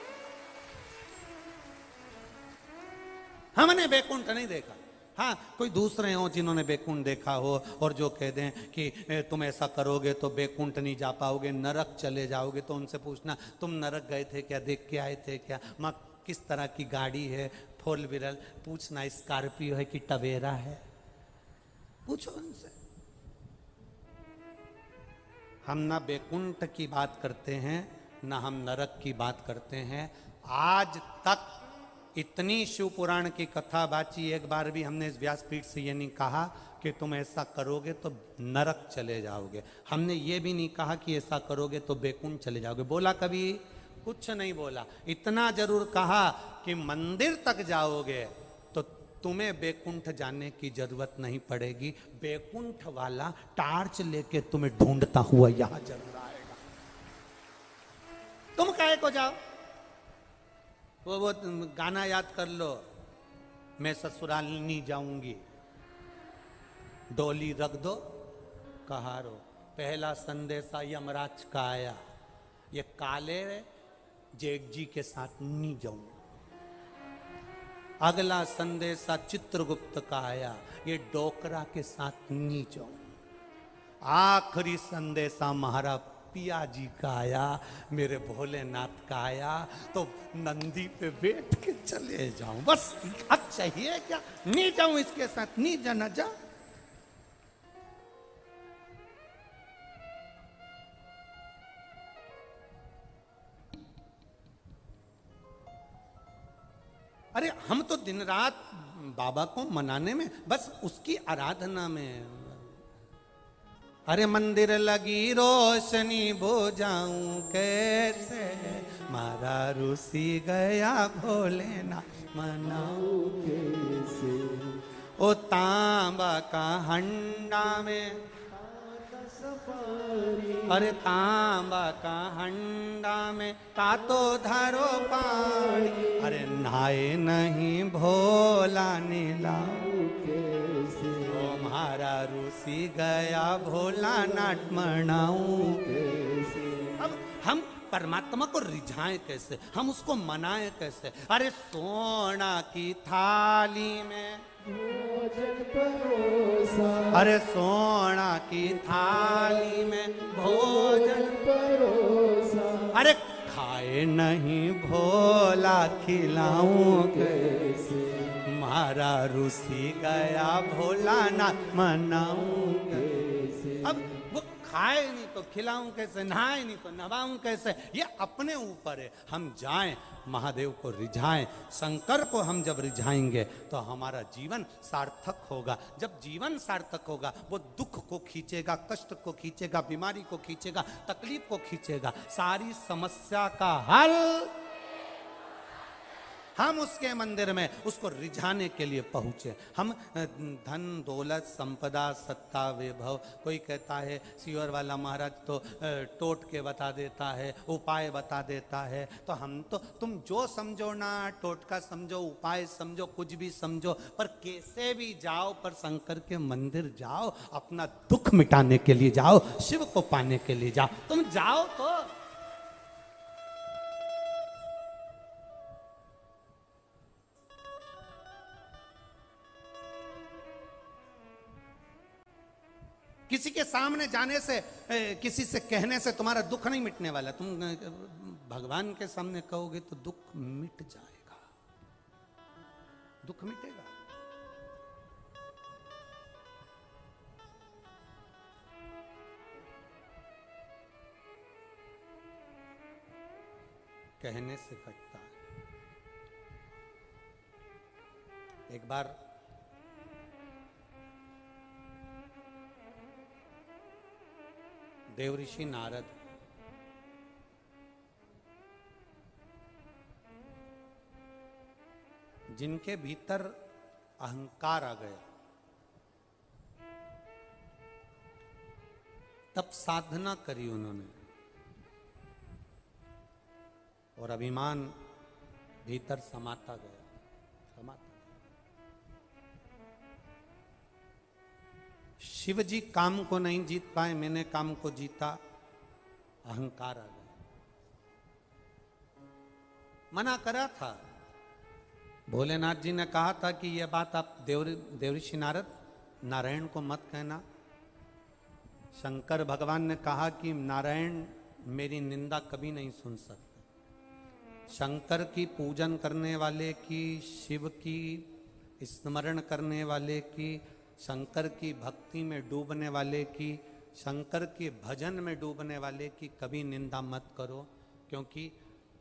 हमने बैकुंठ नहीं देखा। हाँ, कोई दूसरे हो जिन्होंने बैकुंठ देखा हो और जो कह दें कि तुम ऐसा करोगे तो बैकुंठ नहीं जा पाओगे, नरक चले जाओगे, तो उनसे पूछना तुम नरक गए थे क्या, देख के आए थे क्या, माँ किस तरह की गाड़ी है, फोर व्हीलर, पूछना स्कॉर्पियो है कि टवेरा है, पूछो उनसे। हम ना बैकुंठ की बात करते हैं, ना हम नरक की बात करते हैं। आज तक इतनी शिव पुराण की कथा बाची, एक बार भी हमने इस व्यासपीठ से ये नहीं कहा कि तुम ऐसा करोगे तो नरक चले जाओगे। हमने ये भी नहीं कहा कि ऐसा करोगे तो बैकुंठ चले जाओगे। बोला कभी? कुछ नहीं बोला। इतना जरूर कहा कि मंदिर तक जाओगे तो तुम्हें बैकुंठ जाने की जरूरत नहीं पड़ेगी, बैकुंठ वाला टार्च लेके तुम्हें ढूंढता हुआ यहां जरूर आएगा। तुम काहे को जाओ? वो गाना याद कर लो, मैं ससुराल नहीं जाऊंगी, डोली रख दो कहारो, पहला संदेशा यमराज का आया, ये काले जेठ जी के साथ नहीं जाऊंगा। अगला संदेशा चित्रगुप्त का आया, ये डोकरा के साथ नहीं जाऊंगा। आखिरी संदेशा महाराज पिया जी का आया, मेरे भोलेनाथ का आया, तो नंदी पे बैठ के चले जाऊं, बस अब चाहिए क्या? नहीं जाऊं इसके साथ, नहीं जाना, जा। अरे हम तो दिन रात बाबा को मनाने में, बस उसकी आराधना में। अरे मंदिर लगी रोशनी बुझाऊं कैसे, मारा रूसी गया भोलेनाथ मनाऊं कैसे। ओ तांबा का हंडा में, अरे तांबा का हंडा में का तो धरो पानी, अरे नहाए नहीं भोला नीलाऊं कैसे। ओ मारा रूसी गया भोला नाट मनाऊं कैसे। अब हम परमात्मा को रिझाएं कैसे, हम उसको मनाएं कैसे? अरे सोना की थाली में भोजन परोसा, अरे सोना की थाली में भोजन परोसा, अरे खाए नहीं भोला खिलाऊं कैसे, मारा रूसी गया भोला ना मनाऊं कैसे। अब वो खाए नहीं तो खिलाऊं कैसे, नहाए नहीं तो नवाऊं कैसे, ये अपने ऊपर है। हम जाएं महादेव को रिझाएं, शंकर को हम जब रिझाएंगे तो हमारा जीवन सार्थक होगा। जब जीवन सार्थक होगा वो दुख को खींचेगा, कष्ट को खींचेगा, बीमारी को खींचेगा, तकलीफ को खींचेगा, सारी समस्या का हल हम उसके मंदिर में उसको रिझाने के लिए पहुंचे। हम धन दौलत संपदा सत्ता वैभव, कोई कहता है सियोर वाला महाराज तो टोट के बता देता है, उपाय बता देता है, तो हम तो तुम जो समझो ना, टोटका समझो, उपाय समझो, कुछ भी समझो, पर कैसे भी जाओ, पर शंकर के मंदिर जाओ, अपना दुख मिटाने के लिए जाओ, शिव को पाने के लिए जाओ। तुम जाओ तो किसी के सामने जाने से, किसी से कहने से तुम्हारा दुख नहीं मिटने वाला। तुम भगवान के सामने कहोगे तो दुख मिट जाएगा, दुख मिटेगा। कहने से कटता है। एक बार देवऋषि नारद जिनके भीतर अहंकार आ गया, तब साधना करी उन्होंने और अभिमान भीतर समाता गया, समाता। शिव जी काम को नहीं जीत पाए, मैंने काम को जीता, अहंकार आ गया। मना करा था, भोलेनाथ जी ने कहा था कि यह बात आप देवऋषि नारद नारायण को मत कहना। शंकर भगवान ने कहा कि नारायण मेरी निंदा कभी नहीं सुन सकते। शंकर की पूजन करने वाले की, शिव की स्मरण करने वाले की, शंकर की भक्ति में डूबने वाले की, शंकर के भजन में डूबने वाले की कभी निंदा मत करो, क्योंकि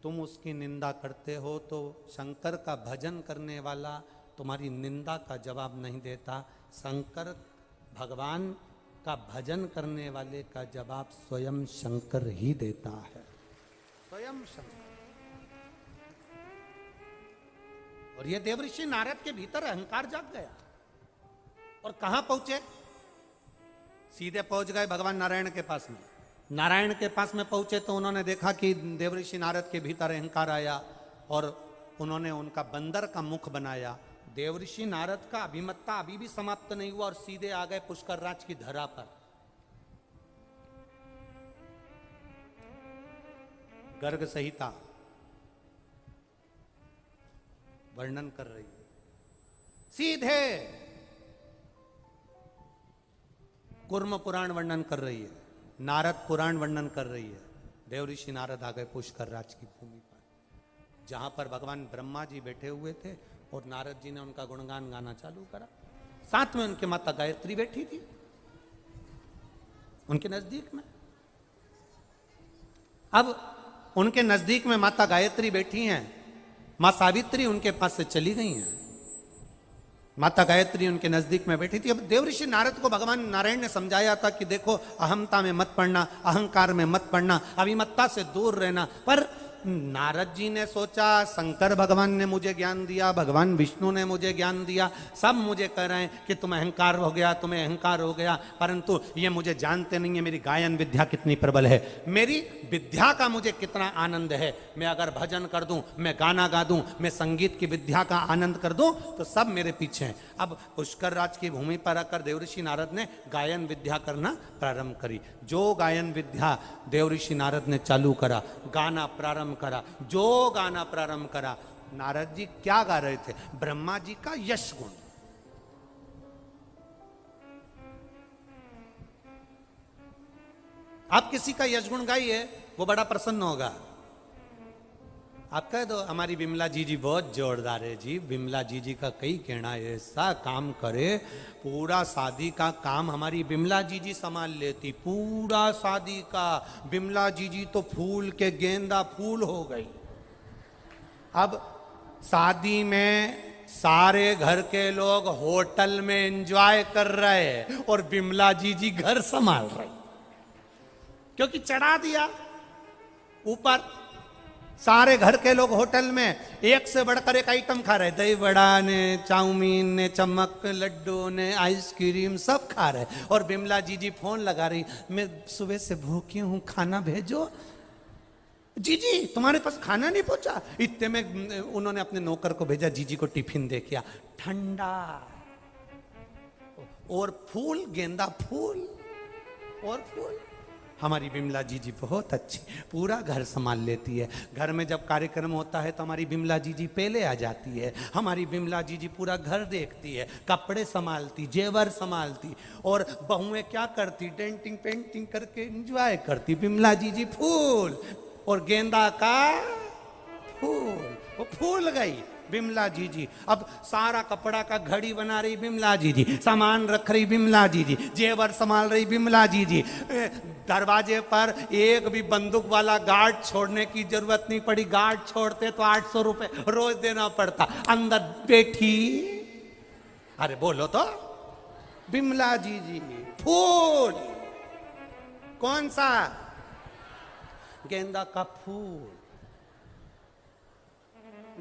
तुम उसकी निंदा करते हो तो शंकर का भजन करने वाला तुम्हारी निंदा का जवाब नहीं देता। शंकर भगवान का भजन करने वाले का जवाब स्वयं शंकर ही देता है, स्वयं शंकर। और ये देवऋषि नारद के भीतर अहंकार जाग गया और कहां पहुंचे, सीधे पहुंच गए भगवान नारायण के पास में। नारायण के पास में पहुंचे तो उन्होंने देखा कि देवऋषि नारद के भीतर अहंकार आया और उन्होंने उनका बंदर का मुख बनाया। देवऋषि नारद का अभिमत्ता अभी भी समाप्त नहीं हुआ और सीधे आ गए पुष्कर राज की धरा पर। गर्ग संहिता वर्णन कर रही है, सीधे कुर्म पुराण वर्णन कर रही है, नारद पुराण वर्णन कर रही है। देवऋषि नारद आ गए पुष्कर राज की भूमि पर, जहां पर भगवान ब्रह्मा जी बैठे हुए थे और नारद जी ने उनका गुणगान गाना चालू करा। साथ में उनके माता गायत्री बैठी थी उनके नजदीक में। अब उनके नजदीक में माता गायत्री बैठी हैं, मां सावित्री उनके पास से चली गई हैं। माता गायत्री उनके नजदीक में बैठी थी। अब देवऋषि नारद को भगवान नारायण ने समझाया था कि देखो, अहमता में मत पड़ना, अहंकार में मत पड़ना, अभिमत्ता से दूर रहना। पर नारद जी ने सोचा शंकर भगवान ने मुझे ज्ञान दिया, भगवान विष्णु ने मुझे ज्ञान दिया, सब मुझे कह रहे हैं कि तुम्हें अहंकार हो गया, तुम्हें अहंकार हो गया, परंतु ये मुझे जानते नहीं है मेरी गायन विद्या कितनी प्रबल है, मेरी विद्या का मुझे कितना आनंद है। मैं अगर भजन कर दूं, मैं गाना गा दूं, मैं संगीत की विद्या का आनंद कर दूं तो सब मेरे पीछे हैं। अब पुष्कर राज की भूमि पर आकर देवऋषि नारद ने गायन विद्या करना प्रारंभ करी। जो गायन विद्या देवऋषि नारद ने चालू करा, गाना प्रारंभ करा, जो गाना प्रारंभ करा, नारद जी क्या गा रहे थे? ब्रह्मा जी का यश गुण। आप किसी का यश गुण गाइए, वो बड़ा प्रसन्न होगा। आप कह दो हमारी बिमला जी बहुत जोरदार है जी। बिमला जी का कई कहना है, ऐसा काम करे, पूरा शादी का काम हमारी बिमला जी संभाल लेती, पूरा शादी का। बिमला जी तो फूल के गेंदा फूल हो गई। अब शादी में सारे घर के लोग होटल में एंजॉय कर रहे हैं और बिमला जी घर संभाल रही, क्योंकि चढ़ा दिया ऊपर। सारे घर के लोग होटल में एक से बढ़कर एक आइटम खा रहे, दही बड़ा ने, चाउमीन ने, चमक लड्डू ने, आइसक्रीम सब खा रहे, और बिमला जी फोन लगा रही, मैं सुबह से भूखी हूं, खाना भेजो। जी तुम्हारे पास खाना नहीं पहुंचा। इतने में उन्होंने अपने नौकर को भेजा, जीजी को टिफिन दे किया, ठंडा और फूल, गेंदा फूल और फूल। हमारी बिमला जी बहुत अच्छी, पूरा घर संभाल लेती है। घर में जब कार्यक्रम होता है तो हमारी बिमला जी पहले आ जाती है। हमारी बिमला जी पूरा घर देखती है, कपड़े संभालती, जेवर संभालती, और बहुएं क्या करती, डेंटिंग पेंटिंग करके एंजॉय करती। बिमला जी फूल और गेंदा का फूल, वो फूल गई बिमला जी। अब सारा कपड़ा का घड़ी बना रही बिमला जी, सामान रख रही बिमला जी, जेवर संभाल रही बिमला जी। दरवाजे पर एक भी बंदूक वाला गार्ड छोड़ने की जरूरत नहीं पड़ी। गार्ड छोड़ते तो 800 रुपए रोज देना पड़ता। अंदर बैठी, अरे बोलो तो, बिमला जी फूल, कौन सा, गेंदा का फूल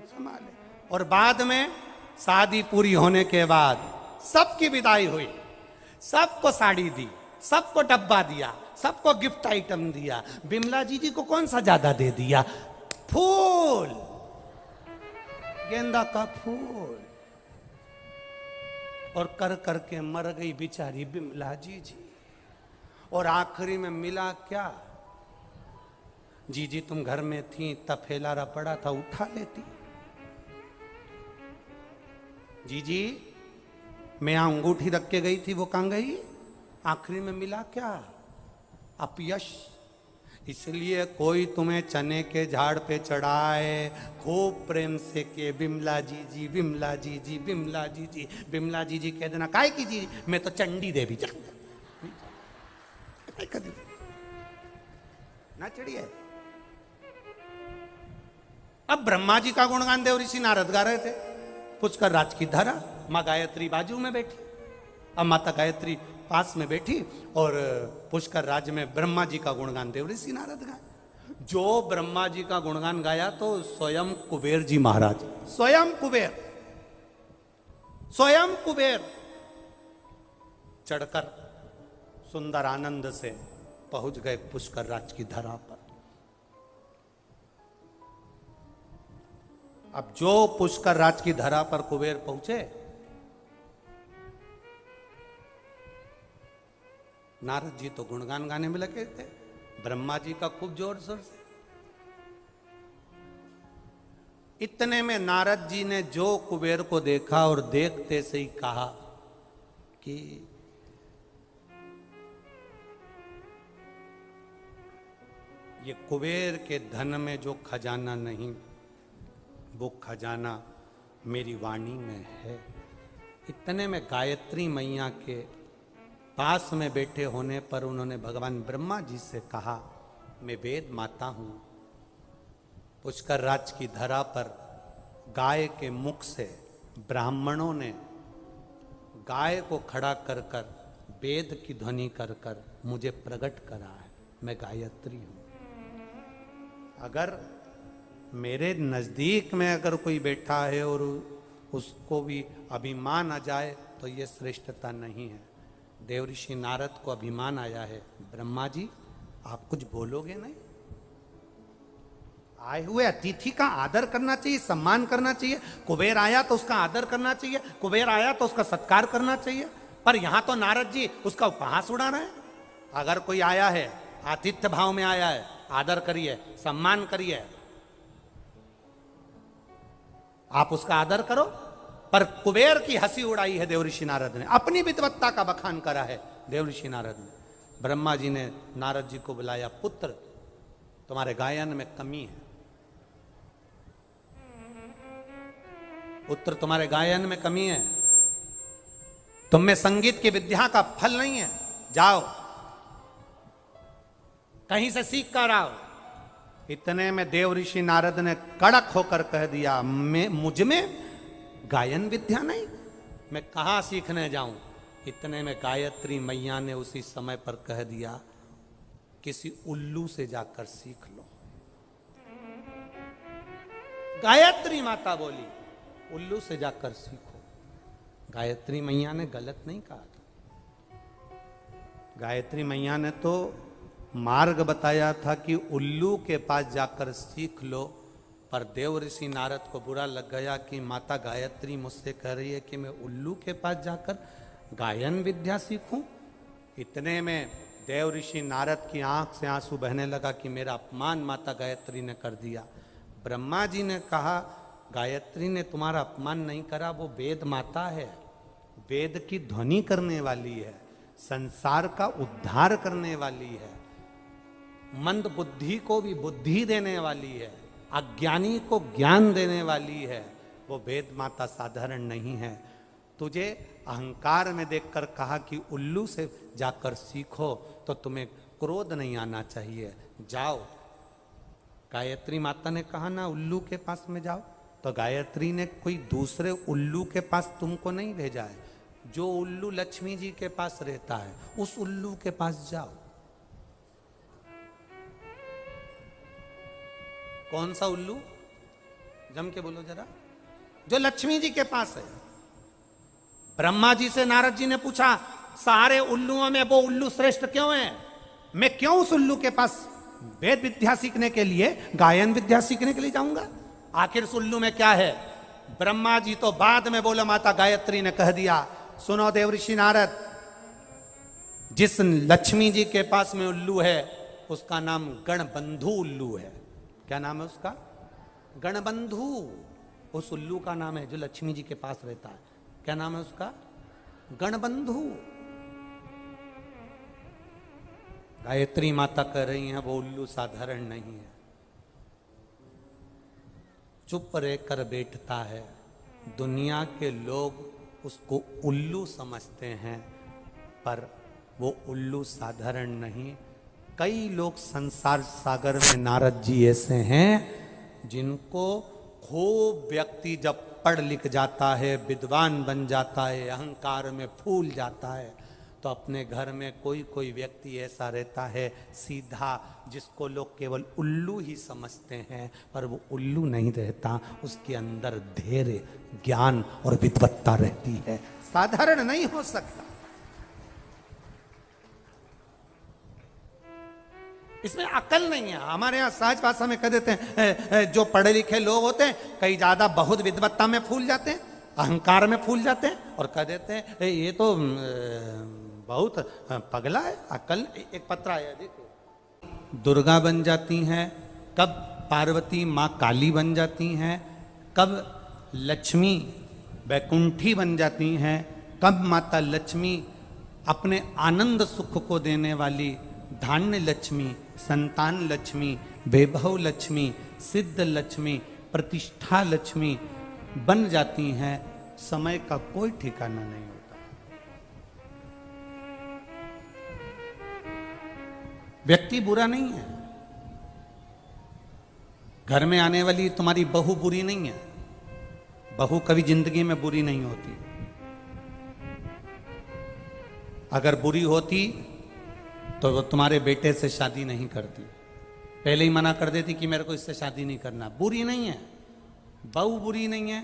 संभाले। और बाद में शादी पूरी होने के बाद सबकी विदाई हुई, सबको साड़ी दी, सबको डब्बा दिया, सबको गिफ्ट आइटम दिया। बिमला जी को कौन सा ज्यादा दे दिया, फूल, गेंदा का फूल। और कर करके मर गई बेचारी बिमला जी। और आखिरी में मिला क्या, जी तुम घर में थी तब फैलारा पड़ा था, उठा लेती। जी मैं यहां अंगूठी रख के गई थी, वो कहां गई, आखिरी में मिला क्या, अपयश। इसलिए कोई तुम्हें चने के झाड़ पे चढ़ाए, खूब प्रेम से के बिमला जी बिमला जी बिमला जी बिमला जी कह देना, काय की जी, मैं तो चंडी देवी ना चढ़िए। अब ब्रह्मा जी का गुणगान देव ऋषि नारद गा रहे थे, पुष्कर राज की धरा, माँ गायत्री बाजू में बैठी। अब माता गायत्री पास में बैठी और पुष्कर राज में ब्रह्मा जी का गुणगान देव ऋषि नारद गाया। जो ब्रह्मा जी का गुणगान गाया तो स्वयं कुबेर जी महाराज, स्वयं कुबेर चढ़कर सुंदर आनंद से पहुंच गए पुष्कर राज की धरा पर। अब जो पुष्कर राज की धरा पर कुबेर पहुंचे, नारद जी तो गुणगान गाने में लगे थे, ब्रह्मा जी का खूब जोर शोर से। इतने में नारद जी ने जो कुबेर को देखा और देखते से ही कहा कि ये कुबेर के धन में जो खजाना नहीं, वो खजाना मेरी वाणी में है। इतने में गायत्री मैया के पास में बैठे होने पर उन्होंने भगवान ब्रह्मा जी से कहा, मैं वेद माता हूं। पुष्कर राज की धरा पर गाय के मुख से ब्राह्मणों ने गाय को खड़ा कर कर वेद की ध्वनि कर कर मुझे प्रकट करा है, मैं गायत्री हूं। अगर मेरे नजदीक में अगर कोई बैठा है और उसको भी अभिमान आ जाए तो ये श्रेष्ठता नहीं है। देव ऋषि नारद को अभिमान आया है, ब्रह्मा जी आप कुछ बोलोगे नहीं? आए हुए अतिथि का आदर करना चाहिए, सम्मान करना चाहिए। कुबेर आया तो उसका आदर करना चाहिए, कुबेर आया तो उसका सत्कार करना चाहिए। पर यहां तो नारद जी उसका उपहास उड़ा रहे हैं। अगर कोई आया है, आतिथ्य भाव में आया है, आदर करिए, सम्मान करिए, आप उसका आदर करो। पर कुबेर की हंसी उड़ाई है देव ऋषि नारद ने, अपनी विद्वत्ता का बखान करा है देव ऋषि नारद ने। ब्रह्मा जी ने नारद जी को बुलाया, पुत्र तुम्हारे गायन में कमी है, उत्तर तुम्हारे गायन में कमी है, तुम में संगीत की विद्या का फल नहीं है। जाओ कहीं से सीख कर आओ। इतने में देव ऋषि नारद ने कड़क होकर कह दिया, मैं मुझ में गायन विद्या नहीं, मैं कहां सीखने जाऊं। इतने में गायत्री मैया ने उसी समय पर कह दिया, किसी उल्लू से जाकर सीख लो। गायत्री माता बोली, उल्लू से जाकर सीखो। गायत्री मैया ने गलत नहीं कहा था। गायत्री मैया ने तो मार्ग बताया था कि उल्लू के पास जाकर सीख लो। पर देव ऋषि नारद को बुरा लग गया कि माता गायत्री मुझसे कह रही है कि मैं उल्लू के पास जाकर गायन विद्या सीखूं। इतने में देव ऋषि नारद की आंख से आंसू बहने लगा कि मेरा अपमान माता गायत्री ने कर दिया। ब्रह्मा जी ने कहा, गायत्री ने तुम्हारा अपमान नहीं करा, वो वेद माता है, वेद की ध्वनि करने वाली है, संसार का उद्धार करने वाली है, मंद बुद्धि को भी बुद्धि देने वाली है, अज्ञानी को ज्ञान देने वाली है। वो वेद माता साधारण नहीं है। तुझे अहंकार में देखकर कहा कि उल्लू से जाकर सीखो, तो तुम्हें क्रोध नहीं आना चाहिए, जाओ। गायत्री माता ने कहा ना उल्लू के पास में जाओ, तो गायत्री ने कोई दूसरे उल्लू के पास तुमको नहीं भेजा है। जो उल्लू लक्ष्मी जी के पास रहता है उस उल्लू के पास जाओ। कौन सा उल्लू? जम के बोलो जरा। जो लक्ष्मी जी के पास है। ब्रह्मा जी से नारद जी ने पूछा, सारे उल्लुओं में वो उल्लू श्रेष्ठ क्यों है? मैं क्यों उस उल्लू के पास वेद विद्या सीखने के लिए, गायन विद्या सीखने के लिए जाऊंगा? आखिर उस उल्लू में क्या है? ब्रह्मा जी तो बाद में बोले, माता गायत्री ने कह दिया, सुनो देव ऋषि नारद, जिस लक्ष्मी जी के पास में उल्लू है उसका नाम गणबंधु उल्लू है। क्या नाम है उसका? गणबंधु। उस उल्लू का नाम है जो लक्ष्मी जी के पास रहता है। क्या नाम है उसका? गणबंधु। गायत्री माता कह रही हैं वो उल्लू साधारण नहीं है, चुप रहकर बैठता है। दुनिया के लोग उसको उल्लू समझते हैं, पर वो उल्लू साधारण नहीं। कई लोग संसार सागर में नारद जी ऐसे हैं जिनको खूब व्यक्ति जब पढ़ लिख जाता है, विद्वान बन जाता है, अहंकार में फूल जाता है, तो अपने घर में कोई कोई व्यक्ति ऐसा रहता है सीधा, जिसको लोग केवल उल्लू ही समझते हैं, पर वो उल्लू नहीं रहता, उसके अंदर धैर्य, ज्ञान और विद्वत्ता रहती है, साधारण नहीं हो सकता। इसमें अकल नहीं है। हमारे यहाँ सहज भाषा में कह देते हैं, जो पढ़े लिखे लोग होते हैं कई ज्यादा बहुत विद्वत्ता में फूल जाते हैं, अहंकार में फूल जाते हैं, और कह देते हैं ये तो बहुत पगला है, अकल। एक पत्र आया देखो, दुर्गा बन जाती हैं, कब पार्वती माँ काली बन जाती हैं, कब लक्ष्मी वैकुंठी बन जाती हैं, कब माता लक्ष्मी अपने आनंद सुख को देने वाली धान्य लक्ष्मी, संतान लक्ष्मी, वैभव लक्ष्मी, सिद्ध लक्ष्मी, प्रतिष्ठा लक्ष्मी बन जाती हैं, समय का कोई ठिकाना नहीं होता। व्यक्ति बुरा नहीं है, घर में आने वाली तुम्हारी बहू बुरी नहीं है, बहू कभी जिंदगी में बुरी नहीं होती। अगर बुरी होती तो वो तुम्हारे बेटे से शादी नहीं करती, पहले ही मना कर देती कि मेरे को इससे शादी नहीं करना। बुरी नहीं है, बहू बुरी नहीं है,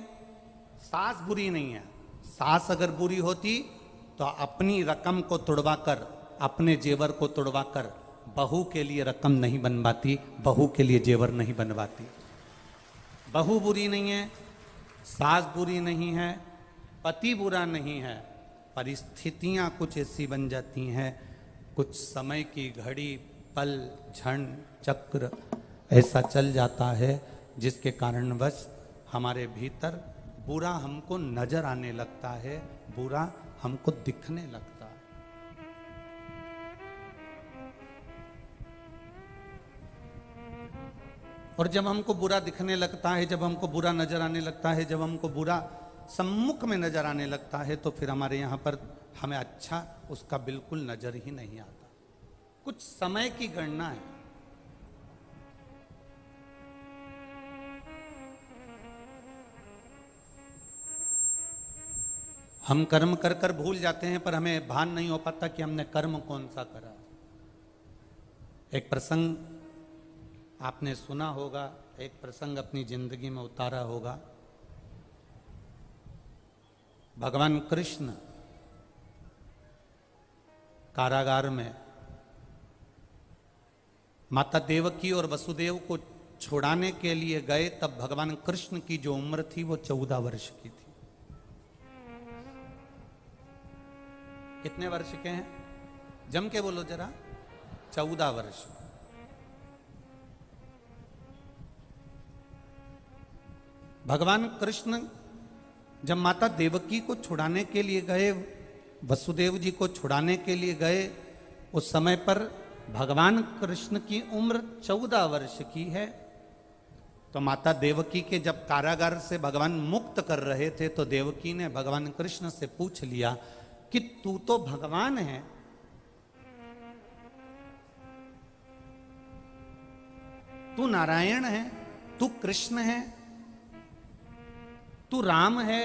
सास बुरी नहीं है। सास अगर बुरी होती तो अपनी रकम को तुड़वाकर, अपने जेवर को तुड़वाकर बहू के लिए रकम नहीं बनवाती, बहू के लिए जेवर नहीं बनवाती। बहू बुरी नहीं है, सास बुरी नहीं है, पति बुरा नहीं है, परिस्थितियां कुछ ऐसी बन जाती हैं, कुछ समय की घड़ी, पल, क्षण, चक्र ऐसा चल जाता है जिसके कारणवश हमारे भीतर बुरा हमको नजर आने लगता है, बुरा हमको दिखने लगता है। और जब हमको बुरा दिखने लगता है, जब हमको बुरा नजर आने लगता है, जब हमको बुरा सम्मुख में नजर आने लगता है, तो फिर हमारे यहाँ पर हमें अच्छा उसका बिल्कुल नजर ही नहीं आता। कुछ समय की गणना है। हम कर्म कर कर भूल जाते हैं, पर हमें भान नहीं हो पाता कि हमने कर्म कौन सा करा। एक प्रसंग आपने सुना होगा, एक प्रसंग अपनी जिंदगी में उतारा होगा। भगवान कृष्ण कारागार में माता देवकी और वसुदेव को छुड़ाने के लिए गए, तब भगवान कृष्ण की जो उम्र थी वो 14 वर्ष की थी। कितने वर्ष के हैं? जम के बोलो जरा। 14 वर्ष। भगवान कृष्ण जब माता देवकी को छुड़ाने के लिए गए, वसुदेव जी को छुड़ाने के लिए गए, उस समय पर भगवान कृष्ण की उम्र 14 वर्ष की है। तो माता देवकी के जब कारागार से भगवान मुक्त कर रहे थे, तो देवकी ने भगवान कृष्ण से पूछ लिया कि तू तो भगवान है, तू नारायण है, तू कृष्ण है, तू राम है,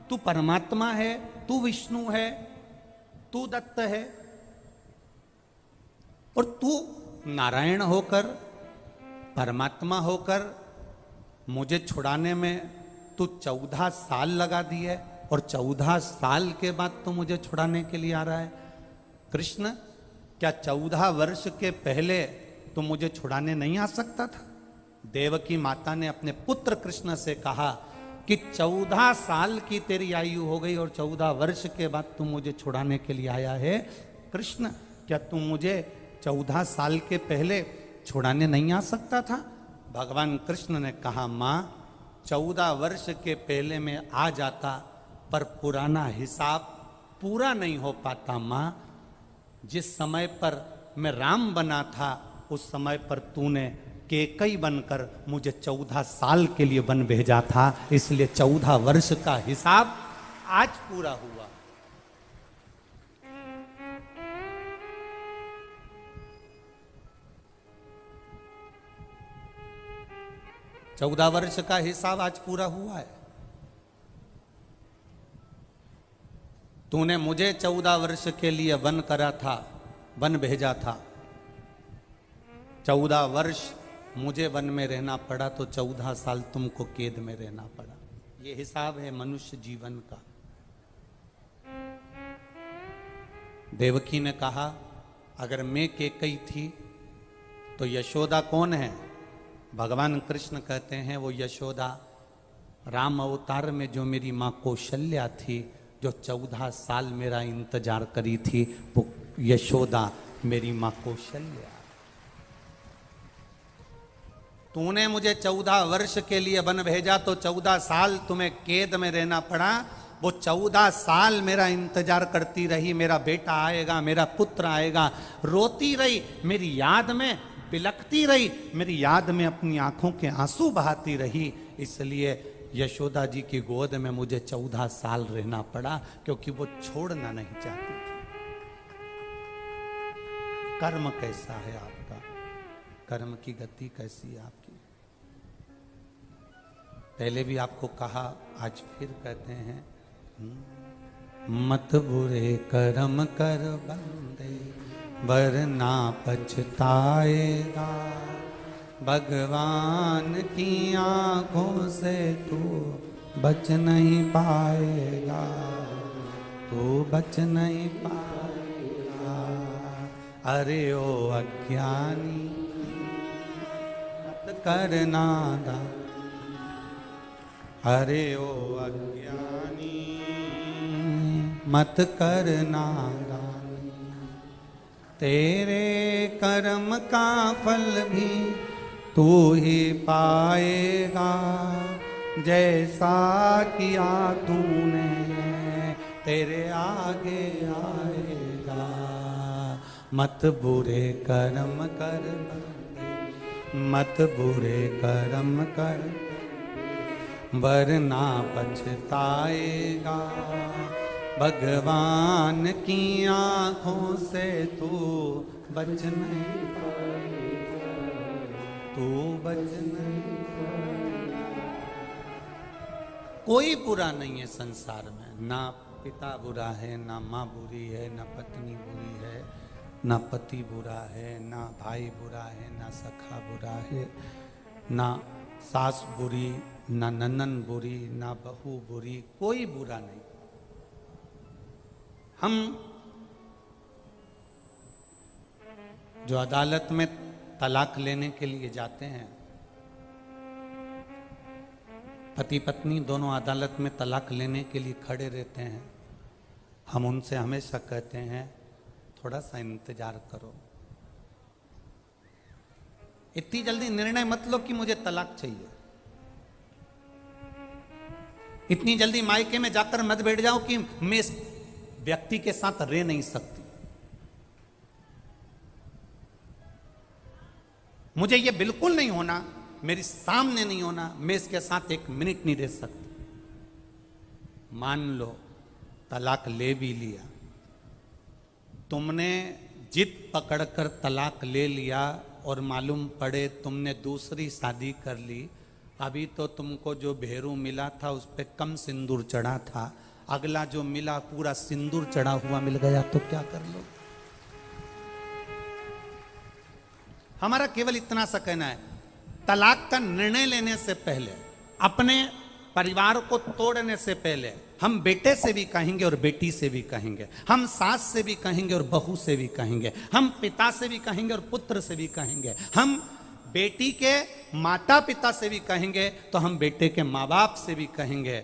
तू परमात्मा है, तू विष्णु है, तू दत्त है, और तू नारायण होकर, परमात्मा होकर मुझे छुड़ाने में तू 14 साल लगा दिए, और 14 साल के बाद तू मुझे छुड़ाने के लिए आ रहा है। कृष्ण, क्या 14 वर्ष के पहले तू मुझे छुड़ाने नहीं आ सकता था? देवकी माता ने अपने पुत्र कृष्ण से कहा कि 14 साल की तेरी आयु हो गई और 14 वर्ष के बाद तू मुझे छुड़ाने के लिए आया है। कृष्ण, क्या तू मुझे 14 साल के पहले छुड़ाने नहीं आ सकता था? भगवान कृष्ण ने कहा, मां, 14 वर्ष के पहले मैं आ जाता, पर पुराना हिसाब पूरा नहीं हो पाता। मां, जिस समय पर मैं राम बना था, उस समय पर तूने केकई बनकर मुझे 14 साल के लिए वन भेजा था, इसलिए 14 वर्ष का हिसाब आज पूरा हुआ। चौदह वर्ष का हिसाब आज पूरा हुआ है। तूने मुझे 14 वर्ष के लिए वन करा था, वन भेजा था। 14 वर्ष मुझे वन में रहना पड़ा, तो 14 साल तुमको कैद में रहना पड़ा। ये हिसाब है मनुष्य जीवन का। देवकी ने कहा, अगर मैं केकई थी तो यशोदा कौन है? भगवान कृष्ण कहते हैं, वो यशोदा राम अवतार में जो मेरी माँ कौशल्या थी, जो 14 साल मेरा इंतजार करी थी, वो यशोदा मेरी माँ कौशल्या। तूने मुझे 14 वर्ष के लिए वन भेजा, तो 14 साल तुम्हें कैद में रहना पड़ा। वो 14 साल मेरा इंतजार करती रही, मेरा बेटा आएगा, मेरा पुत्र आएगा। रोती रही, मेरी याद में बिलखती रही, मेरी याद में अपनी आंखों के आंसू बहाती रही। इसलिए यशोदा जी की गोद में मुझे 14 साल रहना पड़ा, क्योंकि वो छोड़ना नहीं चाहती थी। कर्म कैसा है आपका? कर्म की गति कैसी है आपकी? पहले भी आपको कहा, आज फिर कहते हैं, मत बुरे कर्म कर बंदे, वरना पछताएगा। भगवान की आंखों से तू बच नहीं पाएगा, तू बच नहीं पाएगा। अरे ओ अज्ञानी, मत करना दान। अरे ओ अज्ञानी, मत करना दान। तेरे कर्म का फल भी तू ही पाएगा, जैसा किया तूने तेरे आगे आएगा। मत बुरे कर्म कर बंदे, मत बुरे कर्म कर वरना पछताएगा। भगवान की आंखों से तू बच नहीं पाएगा, तू बच नहीं पाएगा। कोई बुरा नहीं है संसार में, ना पिता बुरा है, ना माँ बुरी है, ना पत्नी बुरी है, ना पति बुरा है, ना भाई बुरा है, ना सखा बुरा है, ना सास बुरी, ना ननन बुरी, ना बहू बुरी, कोई बुरा नहीं। हम जो अदालत में तलाक लेने के लिए जाते हैं, पति पत्नी दोनों अदालत में तलाक लेने के लिए खड़े रहते हैं, हम उनसे हमेशा कहते हैं थोड़ा सा इंतजार करो, इतनी जल्दी निर्णय मत लो कि मुझे तलाक चाहिए, इतनी जल्दी मायके में जाकर मत बैठ जाओ कि मैं इस व्यक्ति के साथ रह नहीं सकती, मुझे ये बिल्कुल नहीं होना, मेरे सामने नहीं होना, मैं इसके साथ एक मिनट नहीं रह सकती। मान लो तलाक ले भी लिया, तुमने जिद पकड़कर तलाक ले लिया और मालूम पड़े तुमने दूसरी शादी कर ली, अभी तो तुमको जो भेरू मिला था उस पर कम सिंदूर चढ़ा था, अगला जो मिला पूरा सिंदूर चढ़ा हुआ मिल गया तो क्या कर लो। हमारा केवल इतना सा कहना है, तलाक का निर्णय लेने से पहले, अपने परिवार को तोड़ने से पहले, हम बेटे से भी कहेंगे और बेटी से भी कहेंगे, हम सास से भी कहेंगे और बहू से भी कहेंगे, हम पिता से भी कहेंगे और पुत्र से भी कहेंगे, हम बेटी के माता पिता से भी कहेंगे तो हम बेटे के माँ बाप से भी कहेंगे।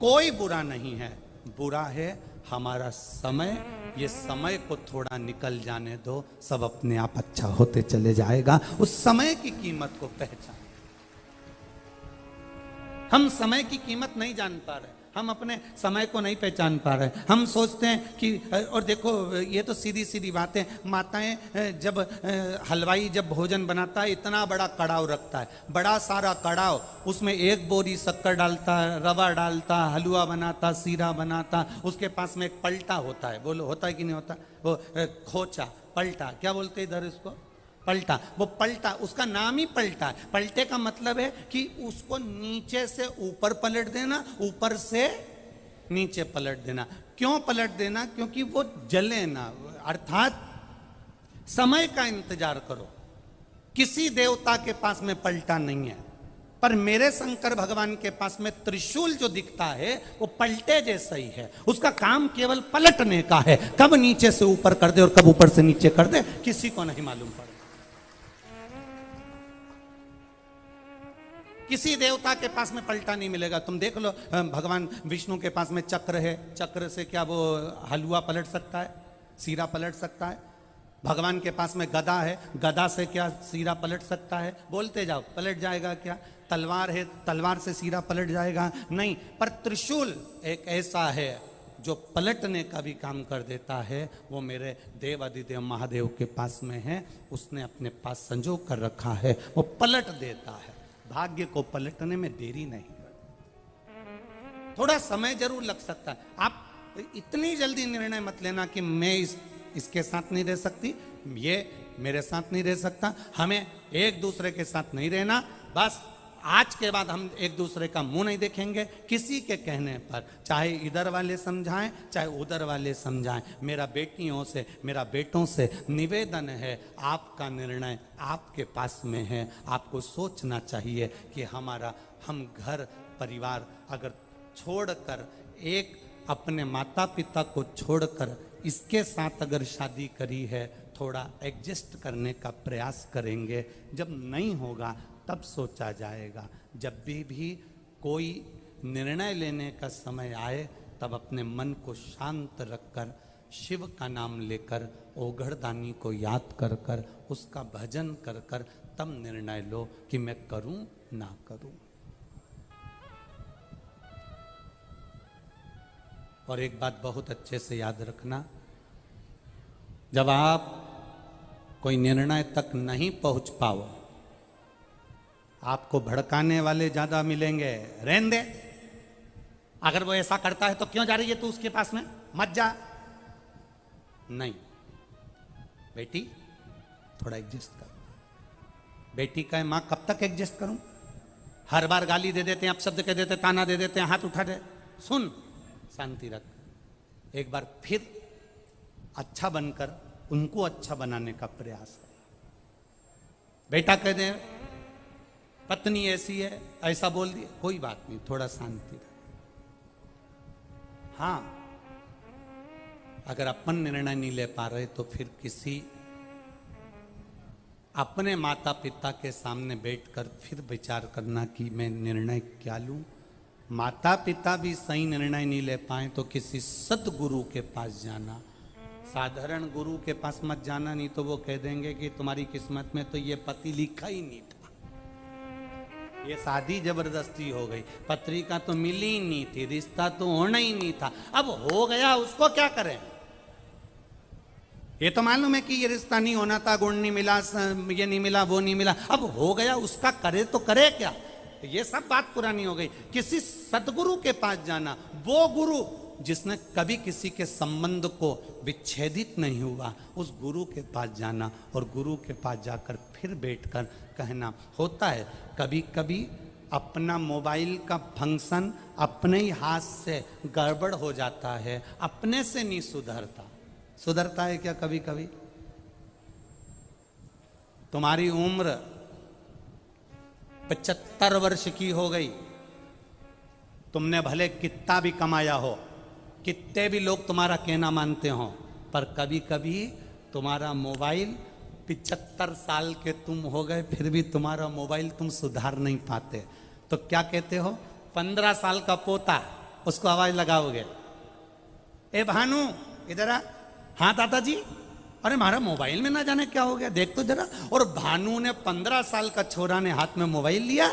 कोई बुरा नहीं है, बुरा है हमारा समय। ये समय को थोड़ा निकल जाने दो, सब अपने आप अच्छा होते चले जाएगा। उस समय की कीमत को पहचान, हम समय की कीमत नहीं जान पा रहे, हम अपने समय को नहीं पहचान पा रहे। हम सोचते हैं कि, और देखो ये तो सीधी सीधी बात है, माताएं जब हलवाई जब भोजन बनाता है इतना बड़ा कड़ाव रखता है, बड़ा सारा कड़ाव, उसमें एक बोरी शक्कर डालता है, रवा डालता, हलवा बनाता, सीरा बनाता, उसके पास में एक पलटा होता है, बोलो होता है कि नहीं होता, वो खोचा पलटा, क्या बोलते इधर इसको, पलटा, वो पलटा, उसका नाम ही पलटा है। पलटे का मतलब है कि उसको नीचे से ऊपर पलट देना, ऊपर से नीचे पलट देना। क्यों पलट देना? क्योंकि वो जले ना, अर्थात समय का इंतजार करो। किसी देवता के पास में पलटा नहीं है, पर मेरे शंकर भगवान के पास में त्रिशूल जो दिखता है वो पलटे जैसा ही है, उसका काम केवल पलटने का है। कब नीचे से ऊपर कर दे और कब ऊपर से नीचे कर दे किसी को नहीं मालूम पड़े। किसी देवता के पास में पलटा नहीं मिलेगा। तुम देख लो भगवान विष्णु के पास में चक्र है, चक्र से क्या वो हलवा पलट सकता है, सीरा पलट सकता है? भगवान के पास में गदा है, गदा से क्या सीरा पलट सकता है? बोलते जाओ, पलट जाएगा क्या? तलवार है, तलवार से सीरा पलट जाएगा? नहीं। पर त्रिशूल एक ऐसा है जो पलटने का भी काम कर देता है। वो मेरे देव अधिदेव महादेव के पास में है, उसने अपने पास संजो कर रखा है, वो पलट देता है। भाग्य को पलटने में देरी नहीं, थोड़ा समय जरूर लग सकता है। आप इतनी जल्दी निर्णय मत लेना कि मैं इसके साथ नहीं रह सकती, ये मेरे साथ नहीं रह सकता, हमें एक दूसरे के साथ नहीं रहना। बस आज के बाद हम एक दूसरे का मुंह नहीं देखेंगे किसी के कहने पर, चाहे इधर वाले समझाएं चाहे उधर वाले समझाएं। मेरा बेटियों से, मेरा बेटों से निवेदन है, आपका निर्णय आपके पास में है। आपको सोचना चाहिए कि हम घर परिवार अगर छोड़कर, एक अपने माता पिता को छोड़कर इसके साथ अगर शादी करी है, थोड़ा एडजस्ट करने का प्रयास करेंगे। जब नहीं होगा तब सोचा जाएगा। जब भी कोई निर्णय लेने का समय आए तब अपने मन को शांत रखकर, शिव का नाम लेकर, ओघड़दानी को याद कर कर, उसका भजन कर कर तब निर्णय लो कि मैं करूं ना करूं। और एक बात बहुत अच्छे से याद रखना, जब आप कोई निर्णय तक नहीं पहुंच पाओ आपको भड़काने वाले ज्यादा मिलेंगे, रहने दे। अगर वो ऐसा करता है तो क्यों जा रही है तू उसके पास में, मत जा। नहीं बेटी थोड़ा एडजस्ट कर। बेटी का मां कब तक एडजस्ट करूं? हर बार गाली दे देते हैं, अपशब्द कह देते, ताना दे देते हैं, हाथ उठा दे। सुन, शांति रख। एक बार फिर अच्छा बनकर उनको अच्छा बनाने का प्रयास कर। बेटा कह दे पत्नी ऐसी है, ऐसा बोल दिया, कोई बात नहीं, थोड़ा शांति रख। हाँ, अगर अपन निर्णय नहीं ले पा रहे तो फिर किसी अपने माता पिता के सामने बैठकर फिर विचार करना कि मैं निर्णय क्या लूं। माता पिता भी सही निर्णय नहीं ले पाए तो किसी सदगुरु के पास जाना। साधारण गुरु के पास मत जाना, नहीं तो वो कह देंगे कि तुम्हारी किस्मत में तो ये पति लिखा ही नहीं था, ये शादी जबरदस्ती हो गई, पत्रिका तो मिली ही नहीं थी, रिश्ता तो होना ही नहीं था। अब हो गया, उसको क्या करें? ये तो मालूम है कि ये रिश्ता नहीं होना था, गुण नहीं मिला, ये नहीं मिला, वो नहीं मिला, अब हो गया, उसका करे तो करे क्या? ये सब बात पुरानी हो गई। किसी सदगुरु के पास जाना, वो गुरु जिसने कभी किसी के संबंध को विच्छेदित नहीं हुआ, उस गुरु के पास जाना और गुरु के पास जाकर फिर बैठकर कहना। होता है कभी कभी अपना मोबाइल का फंक्शन अपने ही हाथ से गड़बड़ हो जाता है, अपने से नहीं सुधरता। सुधरता है क्या कभी कभी? तुम्हारी उम्र 75 वर्ष की हो गई, तुमने भले कितना भी कमाया हो, कितने भी लोग तुम्हारा कहना मानते हो, पर कभी कभी तुम्हारा मोबाइल 75 साल के तुम हो गए, फिर भी तुम्हारा मोबाइल तुम सुधार नहीं पाते। तो क्या कहते हो? 15 साल का पोता, उसको आवाज लगाओगे, ए भानु इधर आ। हाँ दादाजी, अरे हमारा मोबाइल में ना जाने क्या हो गया, देख तो जरा। और भानु ने 15 साल का छोरा ने हाथ में मोबाइल लिया,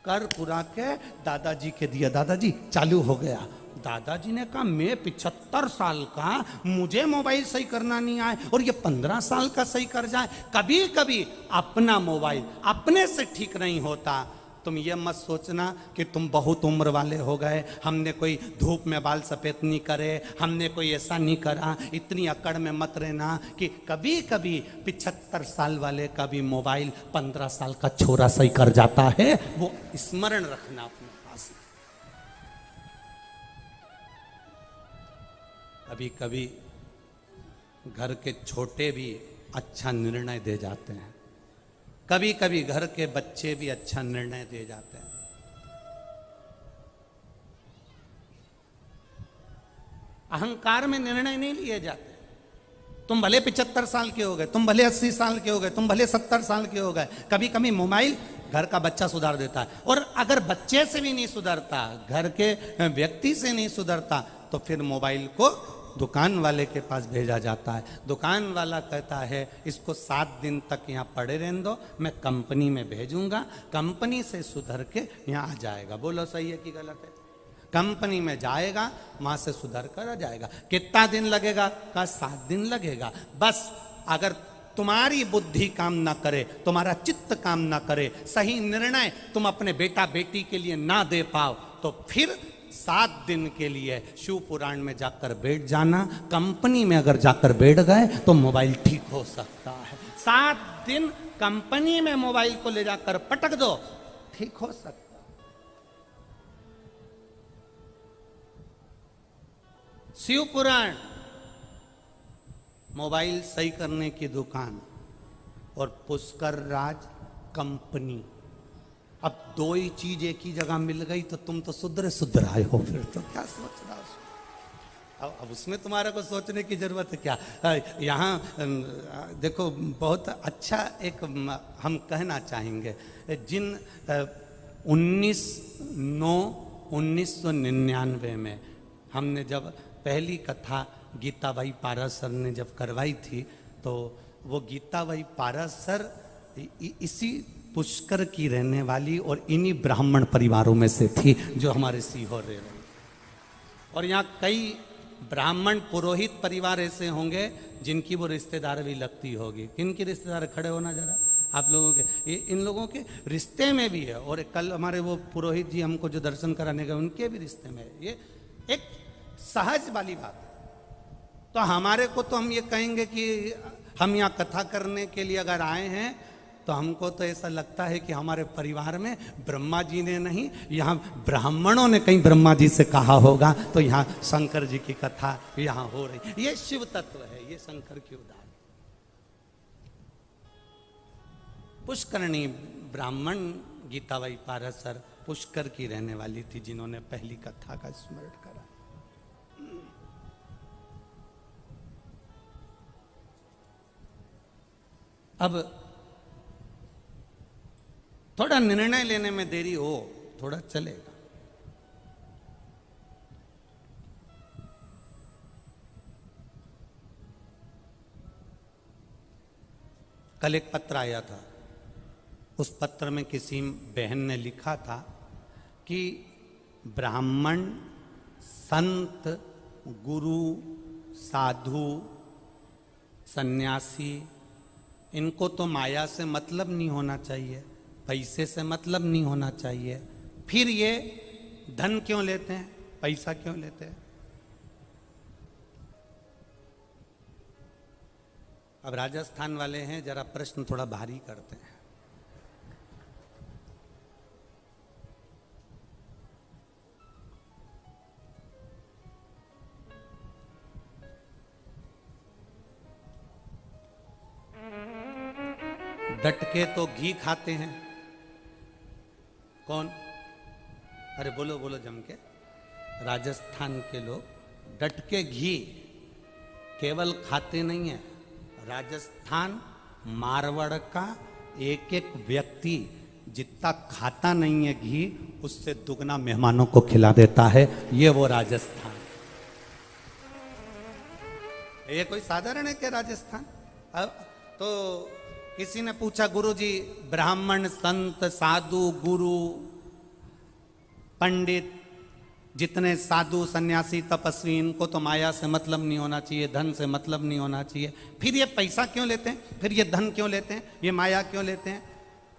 कर पुरा के दादाजी के दिया, दादाजी चालू हो गया। दादाजी ने कहा मैं 75 साल का, मुझे मोबाइल सही करना नहीं आए और ये 15 साल का सही कर जाए। कभी कभी अपना मोबाइल अपने से ठीक नहीं होता। तुम ये मत सोचना कि तुम बहुत उम्र वाले हो गए, हमने कोई धूप में बाल सफेद नहीं करे, हमने कोई ऐसा नहीं करा। इतनी अकड़ में मत रहना कि कभी कभी 75 साल वाले का भी मोबाइल 15 साल का छोरा सही कर जाता है। वो स्मरण रखना अपने पास। कभी कभी घर के छोटे भी अच्छा निर्णय दे जाते हैं, कभी कभी घर के बच्चे भी अच्छा निर्णय दे जाते हैं। अहंकार में निर्णय नहीं लिए जाते। तुम भले 75 साल के हो गए, तुम भले 80 साल के हो गए, तुम भले 70 साल के हो गए, कभी कभी मोबाइल घर का बच्चा सुधार देता है। और अगर बच्चे से भी नहीं सुधरता, घर के व्यक्ति से नहीं सुधरता, तो फिर मोबाइल को दुकान वाले के पास भेजा जाता है। दुकान वाला कहता है इसको 7 दिन तक यहाँ पड़े रहने दो, मैं कंपनी में भेजूंगा, कंपनी से सुधर के यहाँ आ जाएगा। बोलो सही है कि गलत है? कंपनी में जाएगा, वहां से सुधर कर आ जाएगा। कितना दिन लगेगा? का 7 दिन लगेगा। बस अगर तुम्हारी बुद्धि काम ना करे, तुम्हारा चित्त काम ना करे, सही निर्णय तुम अपने बेटा बेटी के लिए ना दे पाओ, तो फिर 7 दिन के लिए शिव पुराण में जाकर बैठ जाना। कंपनी में अगर जाकर बैठ गए तो मोबाइल ठीक हो सकता है। 7 दिन कंपनी में मोबाइल को ले जाकर पटक दो, ठीक हो सकता है। शिव पुराण मोबाइल सही करने की दुकान और पुष्कर राज कंपनी। अब 2 ही चीज एक ही जगह मिल गई तो तुम तो सुधर आए हो, फिर तो क्या सोच रहा हो? अब उसमें तुम्हारे को सोचने की जरूरत है क्या? यहाँ देखो बहुत अच्छा एक हम कहना चाहेंगे, जिन 1999 में हमने जब पहली कथा गीताबाई पारासर ने जब करवाई थी, तो वो गीताबाई पारासर इसी पुष्कर की रहने वाली और इन्हीं ब्राह्मण परिवारों में से थी जो हमारे सीहोर रह रही। और यहाँ कई ब्राह्मण पुरोहित परिवार ऐसे होंगे जिनकी वो रिश्तेदार भी लगती होगी। किनकी रिश्तेदार? खड़े होना जरा आप लोग। ये इन लोगों के रिश्ते में भी है। और कल हमारे वो पुरोहित जी हमको जो दर्शन कराने गए उनके भी रिश्ते में है। ये एक सहज वाली बात है। तो हमारे को तो हम ये कहेंगे कि हम यहाँ कथा करने के लिए अगर आए हैं तो हमको तो ऐसा लगता है कि हमारे परिवार में ब्रह्मा जी ने नहीं, यहाँ ब्राह्मणों ने कहीं ब्रह्मा जी से कहा होगा तो यहाँ शंकर जी की कथा यहाँ हो रही। ये शिव तत्व है, ये शंकर की उदाहरण। पुष्करणी ब्राह्मण गीताबाई पारासर पुष्कर की रहने वाली थी, जिन्होंने पहली कथा का स्मरण करा। अब थोड़ा निर्णय लेने में देरी हो, थोड़ा चलेगा। कल एक पत्र आया था, उस पत्र में किसी बहन ने लिखा था कि ब्राह्मण, संत, गुरु, साधु, सन्यासी, इनको तो माया से मतलब नहीं होना चाहिए, पैसे से मतलब नहीं होना चाहिए, फिर ये धन क्यों लेते हैं, पैसा क्यों लेते हैं। अब राजस्थान वाले हैं, जरा प्रश्न थोड़ा भारी करते हैं। डट के तो घी खाते हैं। कौन? अरे बोलो बोलो जम के। राजस्थान के लोग डट के घी केवल खाते नहीं है, राजस्थान मारवाड़ का एक एक व्यक्ति जितना खाता नहीं है घी, उससे दुगना मेहमानों को खिला देता है। ये वो राजस्थान, ये कोई साधारण है क्या राजस्थान? अब तो किसी ने पूछा, गुरुजी ब्राह्मण, संत, साधु, गुरु, पंडित, जितने साधु, सन्यासी, तपस्वी, इनको तो माया से मतलब नहीं होना चाहिए, धन से मतलब नहीं होना चाहिए, फिर ये पैसा क्यों लेते हैं, फिर ये धन क्यों लेते हैं, ये माया क्यों लेते हैं?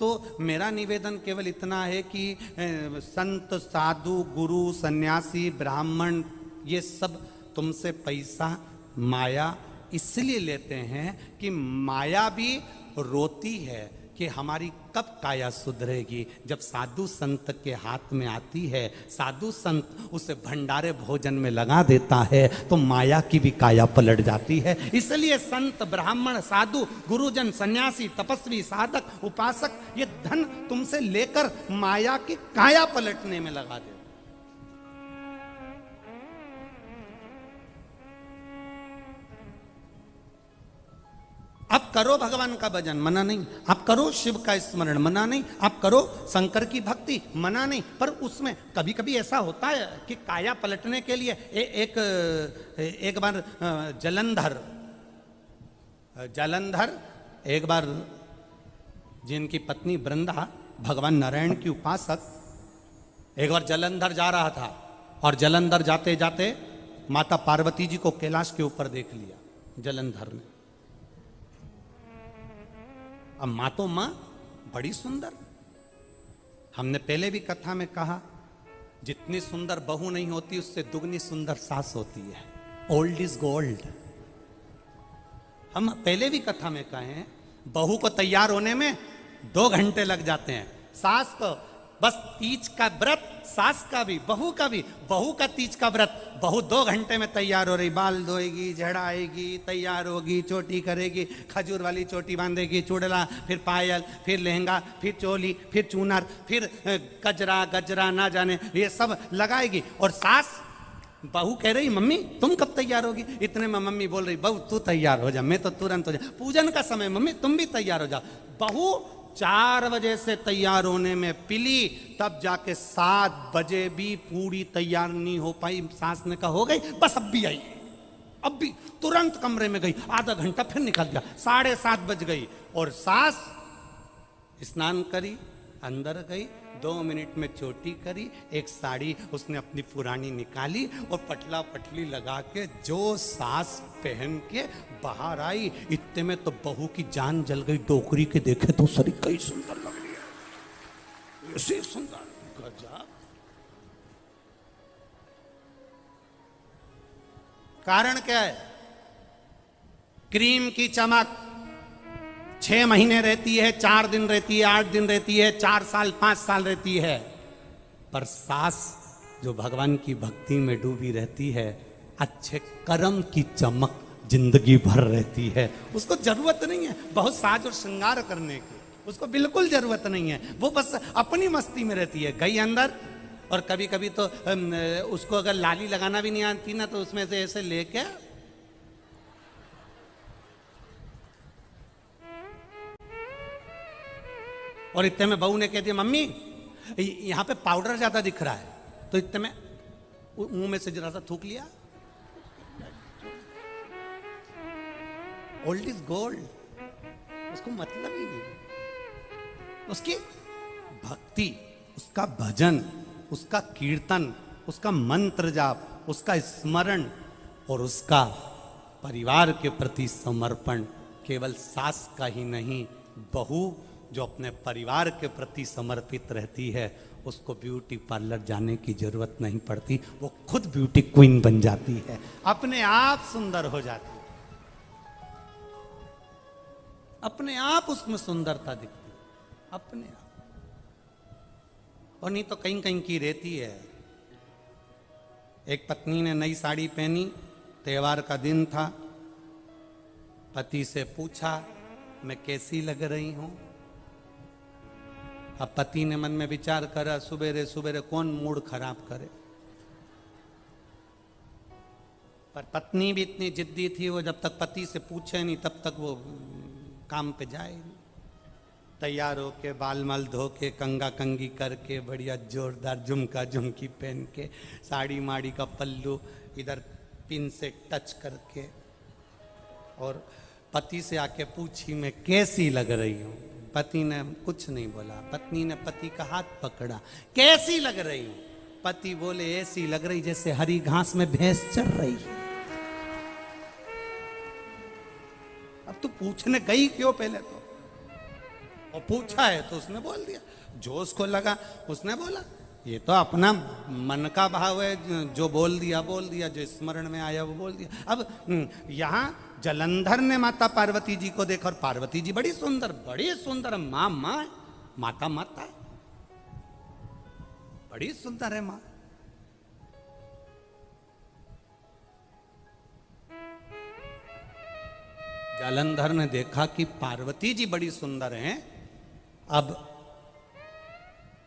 तो मेरा निवेदन केवल इतना है कि संत, साधु, गुरु, सन्यासी, ब्राह्मण, ये सब तुमसे पैसा, माया इसलिए लेते हैं कि माया भी रोती है कि हमारी कब काया सुधरेगी। जब साधु संत के हाथ में आती है, साधु संत उसे भंडारे भोजन में लगा देता है, तो माया की भी काया पलट जाती है। इसलिए संत, ब्राह्मण, साधु, गुरुजन, सन्यासी, तपस्वी, साधक, उपासक, ये धन तुमसे लेकर माया की काया पलटने में लगा देते। आप करो भगवान का भजन, मना नहीं, आप करो शिव का स्मरण, मना नहीं, आप करो शंकर की भक्ति, मना नहीं, पर उसमें कभी कभी ऐसा होता है कि काया पलटने के लिए एक बार जलंधर एक बार जिनकी पत्नी वृंदा भगवान नारायण की उपासक, एक बार जलंधर जा रहा था और जलंधर जाते जाते माता पार्वती जी को कैलाश के ऊपर देख लिया जलंधर ने। अब माँ तो माँ बड़ी सुंदर, हमने पहले भी कथा में कहा, जितनी सुंदर बहू नहीं होती उससे दुगनी सुंदर सास होती है। Old is gold. हम पहले भी कथा में कहे हैं, बहू को तैयार होने में 2 घंटे लग जाते हैं, सास को बस तीज का व्रत, सास का भी, बहू का भी, बहू का तीज का व्रत, बहू 2 घंटे में तैयार हो रही, बाल धोएगी, झड़ाएगी, तैयार होगी, चोटी करेगी, खजूर वाली चोटी बांधेगी, चूड़ला, फिर पायल, फिर लहंगा, फिर चोली, फिर चूनर, फिर गजरा गजरा ना जाने ये सब लगाएगी। और सास, बहू कह रही मम्मी तुम कब तैयार होगी? इतने में मम्मी बोल रही बहू तू तैयार हो जा, मैं तो तुरंत हो जा, पूजन का समय मम्मी तुम भी तैयार हो जा। बहू 4 बजे से तैयार होने में पिली, तब जाके 7 बजे भी पूरी तैयार नहीं हो पाई। सास ने कहा हो गई, बस अब भी आई, अब भी तुरंत कमरे में गई, आधा घंटा फिर निकल गया, 7:30 बज गई और सास स्नान करी, अंदर गई, 2 मिनट में चोटी करी, एक साड़ी उसने अपनी पुरानी निकाली और पटला पटली लगा के जो सास पहन के बाहर आई, इतने में तो बहू की जान जल गई। डोकरी के देखे तो सरी कई सुंदर लग रही है, ऐसे सुंदर, गजब। कारण क्या है? क्रीम की चमक 6 महीने रहती है, 4 दिन रहती है, 8 दिन रहती है, 4 साल 5 साल रहती है, पर सास जो भगवान की भक्ति में डूबी रहती है, अच्छे कर्म की चमक जिंदगी भर रहती है। उसको जरूरत नहीं है बहुत साज और श्रृंगार करने की, उसको बिल्कुल जरूरत नहीं है। वो बस अपनी मस्ती में रहती है, गई अंदर। और कभी कभी तो उसको अगर लाली लगाना भी नहीं आती ना, तो उसमें से ऐसे लेके और इतने में बहू ने कह दिया, मम्मी यहां पे पाउडर ज्यादा दिख रहा है, तो इतने में मुंह में से जरा सा थूक लिया। ओल्ड इज गोल्ड, उसको मतलब ही नहीं। उसकी भक्ति, उसका भजन, उसका कीर्तन, उसका मंत्र जाप, उसका स्मरण और उसका परिवार के प्रति समर्पण केवल सास का ही नहीं, बहू जो अपने परिवार के प्रति समर्पित रहती है, उसको ब्यूटी पार्लर जाने की जरूरत नहीं पड़ती। वो खुद ब्यूटी क्वीन बन जाती है, अपने आप सुंदर हो जाती है, अपने आप उसमें सुंदरता दिखती है, अपने आप। और नहीं तो कहीं कहीं की रहती है। एक पत्नी ने नई साड़ी पहनी, त्योहार का दिन था, पति से पूछा मैं कैसी लग रही हूं। अब पति ने मन में विचार करा, सुबेरे सुबेरे कौन मूड खराब करे, पर पत्नी भी इतनी जिद्दी थी, वो जब तक पति से पूछे नहीं तब तक वो काम पे जाए नहीं। तैयार होके, बाल मल धो के, कंगा कंगी करके, बढ़िया जोरदार झुमका झुमकी पहन के, साड़ी माड़ी का पल्लू इधर पिन से टच करके, और पति से आके पूछी मैं कैसी लग रही हूं। पति ने कुछ नहीं बोला, पत्नी ने पति का हाथ पकड़ा, कैसी लग रही हूं। पति बोले ऐसी लग रही जैसे हरी घास में भैंस चर रही है। अब तू पूछने गई क्यों पहले तो, और पूछा है तो उसने बोल दिया, जो उसको लगा उसने बोला। ये तो अपना मन का भाव है, जो बोल दिया बोल दिया, जो स्मरण में आया वो बोल दिया। अब यहां जलंधर ने माता पार्वती जी को देखा, और पार्वती जी बड़ी सुंदर माँ माता माता बड़ी सुंदर है माँ। जालंधर ने देखा कि पार्वती जी बड़ी सुंदर हैं। अब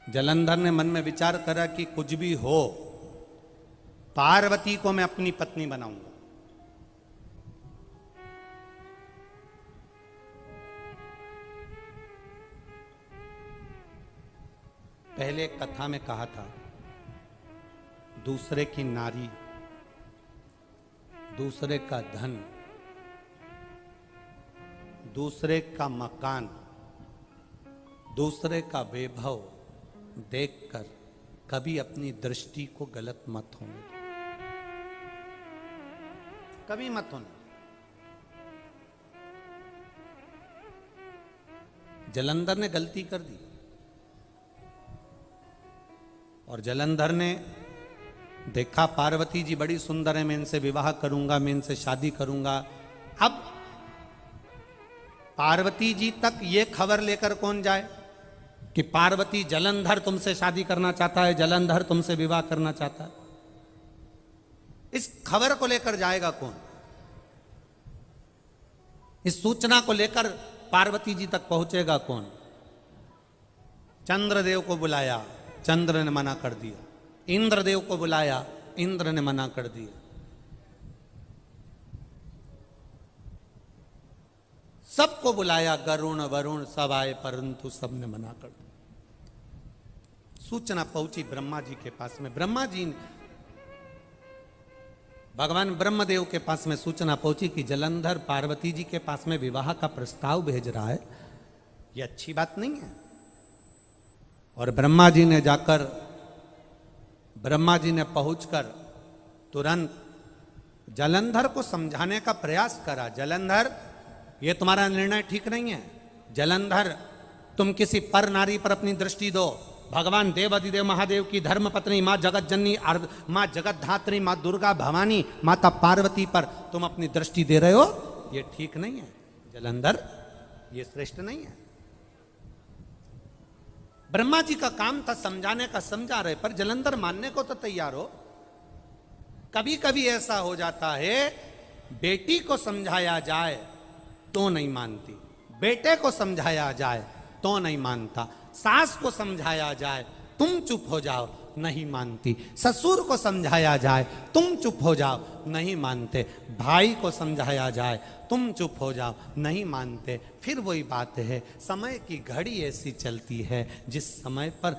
जालंधर ने मन में विचार करा कि कुछ भी हो, पार्वती को मैं अपनी पत्नी बनाऊंगा। पहले कथा में कहा था, दूसरे की नारी, दूसरे का धन, दूसरे का मकान, दूसरे का वैभव देखकर कभी अपनी दृष्टि को गलत मत होने दो, कभी मत होने। जलंधर ने गलती कर दी, और जलंधर ने देखा पार्वती जी बड़ी सुंदर है, मैं इनसे विवाह करूंगा, मैं इनसे शादी करूंगा। अब पार्वती जी तक ये खबर लेकर कौन जाए कि पार्वती जलंधर तुमसे शादी करना चाहता है, जलंधर तुमसे विवाह करना चाहता है? इस खबर को लेकर जाएगा कौन? इस सूचना को लेकर पार्वती जी तक पहुंचेगा कौन? चंद्रदेव को बुलाया, चंद्र ने मना कर दिया। इंद्रदेव को बुलाया, इंद्र ने मना कर दिया। सबको बुलाया, गरुण वरुण सब आए, परंतु सबने मना कर दिया। सूचना पहुंची ब्रह्मा जी के पास में। ब्रह्मा जी ने, भगवान ब्रह्मदेव के पास में सूचना पहुंची कि जलंधर पार्वती जी के पास में विवाह का प्रस्ताव भेज रहा है, यह अच्छी बात नहीं है। और ब्रह्मा जी ने जाकर, ब्रह्मा जी ने पहुंचकर तुरंत जलंधर को समझाने का प्रयास करा। जलंधर, ये तुम्हारा निर्णय ठीक नहीं है। जलंधर, तुम किसी पर नारी पर अपनी दृष्टि दो। भगवान देवाधिदेव महादेव की धर्म पत्नी माँ जगत जननी, माँ जगत धात्री, माँ दुर्गा भवानी, माता पार्वती पर तुम अपनी दृष्टि दे रहे हो, ये ठीक नहीं है। जलंधर, ये श्रेष्ठ नहीं है। ब्रह्मा जी का काम था समझाने का, समझा रहे, पर जलंधर मानने को तो तैयार हो। कभी कभी ऐसा हो जाता है, बेटी को समझाया जाए तो नहीं मानती, बेटे को समझाया जाए तो नहीं मानता, सास को समझाया जाए तुम चुप हो जाओ, नहीं मानती, ससुर को समझाया जाए तुम चुप हो जाओ, नहीं मानते, भाई को समझाया जाए तुम चुप हो जाओ, नहीं मानते। फिर वही बात है, समय की घड़ी ऐसी चलती है जिस समय पर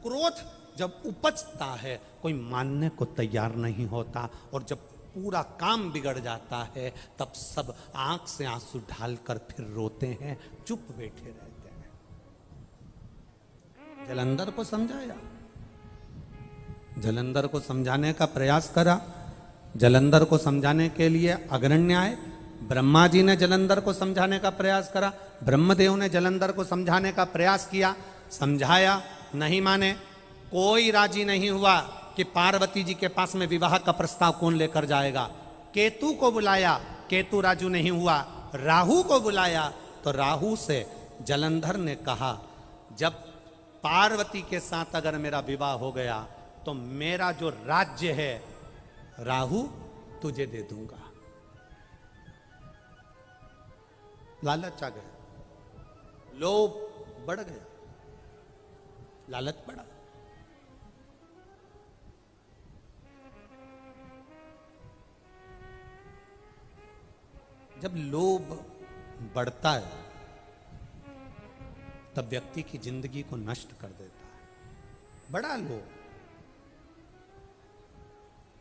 क्रोध जब उपजता है कोई मानने को तैयार नहीं होता, और जब पूरा काम बिगड़ जाता है तब सब आंख से आंसू ढालकर फिर रोते हैं, चुप बैठे रहते हैं। जलंधर को समझाया, जलंधर को समझाने का प्रयास करा। जलंधर को समझाने के लिए अग्रण्य आए। ब्रह्मा जी ने जलंधर को समझाने का प्रयास करा, ब्रह्मदेव ने जलंधर को समझाने का प्रयास किया, समझाया, नहीं माने। कोई राजी नहीं हुआ कि पार्वती जी के पास में विवाह का प्रस्ताव कौन लेकर जाएगा। केतु को बुलाया, केतु राजू नहीं हुआ। राहु को बुलाया तो राहु से जलंधर ने कहा, जब पार्वती के साथ अगर मेरा विवाह हो गया तो मेरा जो राज्य है राहु तुझे दे दूंगा। लालच आ गया, लोभ बढ़ गया, लालच बढ़ा। जब लोभ बढ़ता है तब व्यक्ति की जिंदगी को नष्ट कर देता है। बड़ा लोभ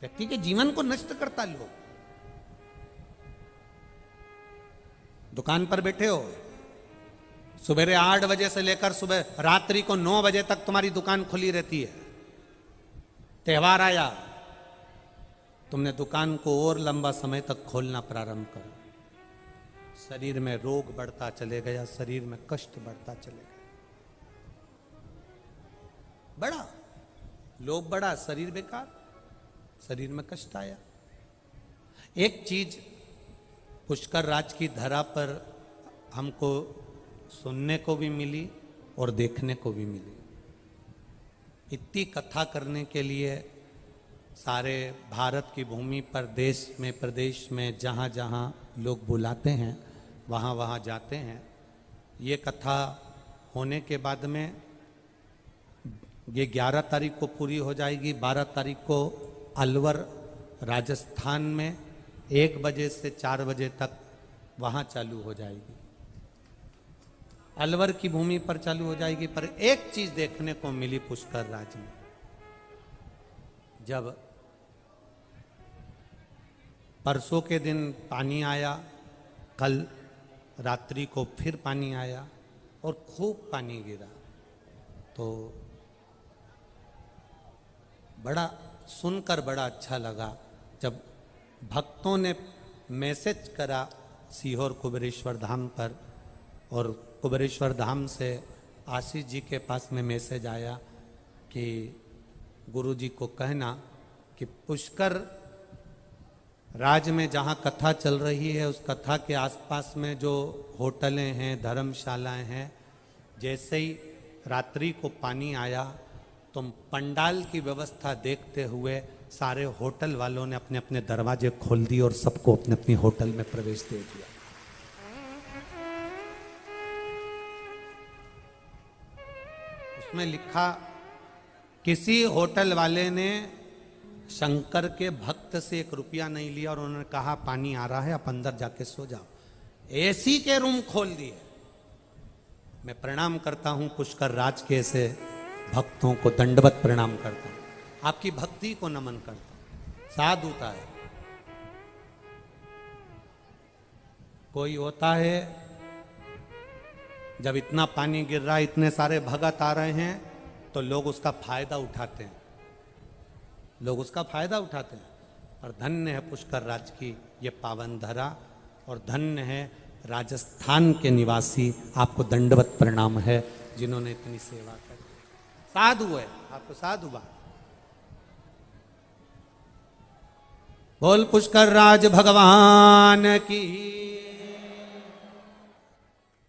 व्यक्ति के जीवन को नष्ट करता है। लोभ, दुकान पर बैठे हो, सुबह 8 बजे से लेकर सुबह रात्रि को 9 बजे तक तुम्हारी दुकान खुली रहती है। त्योहार आया, तुमने दुकान को और लंबा समय तक खोलना प्रारंभ करा। शरीर में रोग बढ़ता चले गया, शरीर में कष्ट बढ़ता चले गया। बड़ा लोभ बढ़ा, शरीर बेकार, शरीर में कष्ट आया। एक चीज पुष्कर राज की धरा पर हमको सुनने को भी मिली और देखने को भी मिली। इतनी कथा करने के लिए सारे भारत की भूमि पर, देश में, प्रदेश में, जहाँ जहाँ लोग बुलाते हैं वहाँ वहाँ जाते हैं। ये कथा होने के बाद में ये 11 तारीख को पूरी हो जाएगी। 12 तारीख को अलवर राजस्थान में 1 बजे से 4 बजे तक वहाँ चालू हो जाएगी। अलवर की भूमि पर चालू हो जाएगी। पर एक चीज देखने को मिली पुष्कर राज में, जब परसों के दिन पानी आया, कल रात्रि को फिर पानी आया और खूब पानी गिरा, तो बड़ा सुनकर बड़ा अच्छा लगा। जब भक्तों ने मैसेज करा सीहोर कुबेरेश्वर धाम पर, और कुबेरेश्वर धाम से आशीष जी के पास में मैसेज आया कि गुरु जी को कहना कि पुष्कर राज में जहाँ कथा चल रही है उस कथा के आसपास में जो होटलें हैं, धर्मशालाएं हैं, जैसे ही रात्रि को पानी आया तो पंडाल की व्यवस्था देखते हुए सारे होटल वालों ने अपने अपने दरवाजे खोल दिए और सबको अपने अपनी होटल में प्रवेश दे दिया। उसमें लिखा, किसी होटल वाले ने शंकर के भक्त से 1 रुपया नहीं लिया और उन्होंने कहा पानी आ रहा है आप अंदर जाके सो जाओ। एसी के रूम खोल दिए। मैं प्रणाम करता हूं पुष्कर राज के ऐसे भक्तों को, दंडवत प्रणाम करता हूं, आपकी भक्ति को नमन करता हूं। साधुता है। कोई होता है जब इतना पानी गिर रहा है, इतने सारे भगत आ रहे हैं, तो लोग उसका फायदा उठाते हैं, लोग उसका फायदा उठाते हैं। और धन्य है पुष्कर राज की ये पावन धरा, और धन्य है राजस्थान के निवासी, आपको दंडवत प्रणाम है जिन्होंने इतनी सेवा करी। साधु है, आपको साधुवाद। बोल पुष्कर राज भगवान की।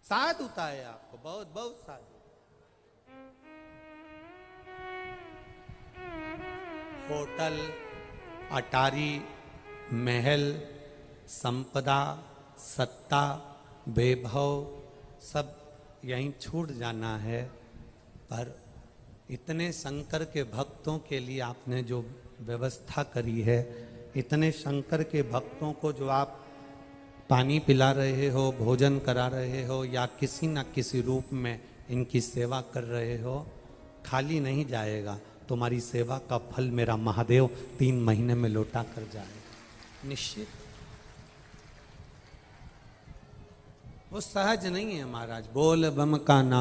साधुता है आपको, बहुत बहुत साधु। होटल, अटारी, महल, संपदा, सत्ता, वैभव सब यहीं छूट जाना है, पर इतने शंकर के भक्तों के लिए आपने जो व्यवस्था करी है, इतने शंकर के भक्तों को जो आप पानी पिला रहे हो, भोजन करा रहे हो, या किसी न किसी रूप में इनकी सेवा कर रहे हो, खाली नहीं जाएगा। तुम्हारी सेवा का फल मेरा महादेव 3 महीने में लौटा कर जाएगा, निश्चित। वो सहज नहीं है महाराज। बोल बम का नाम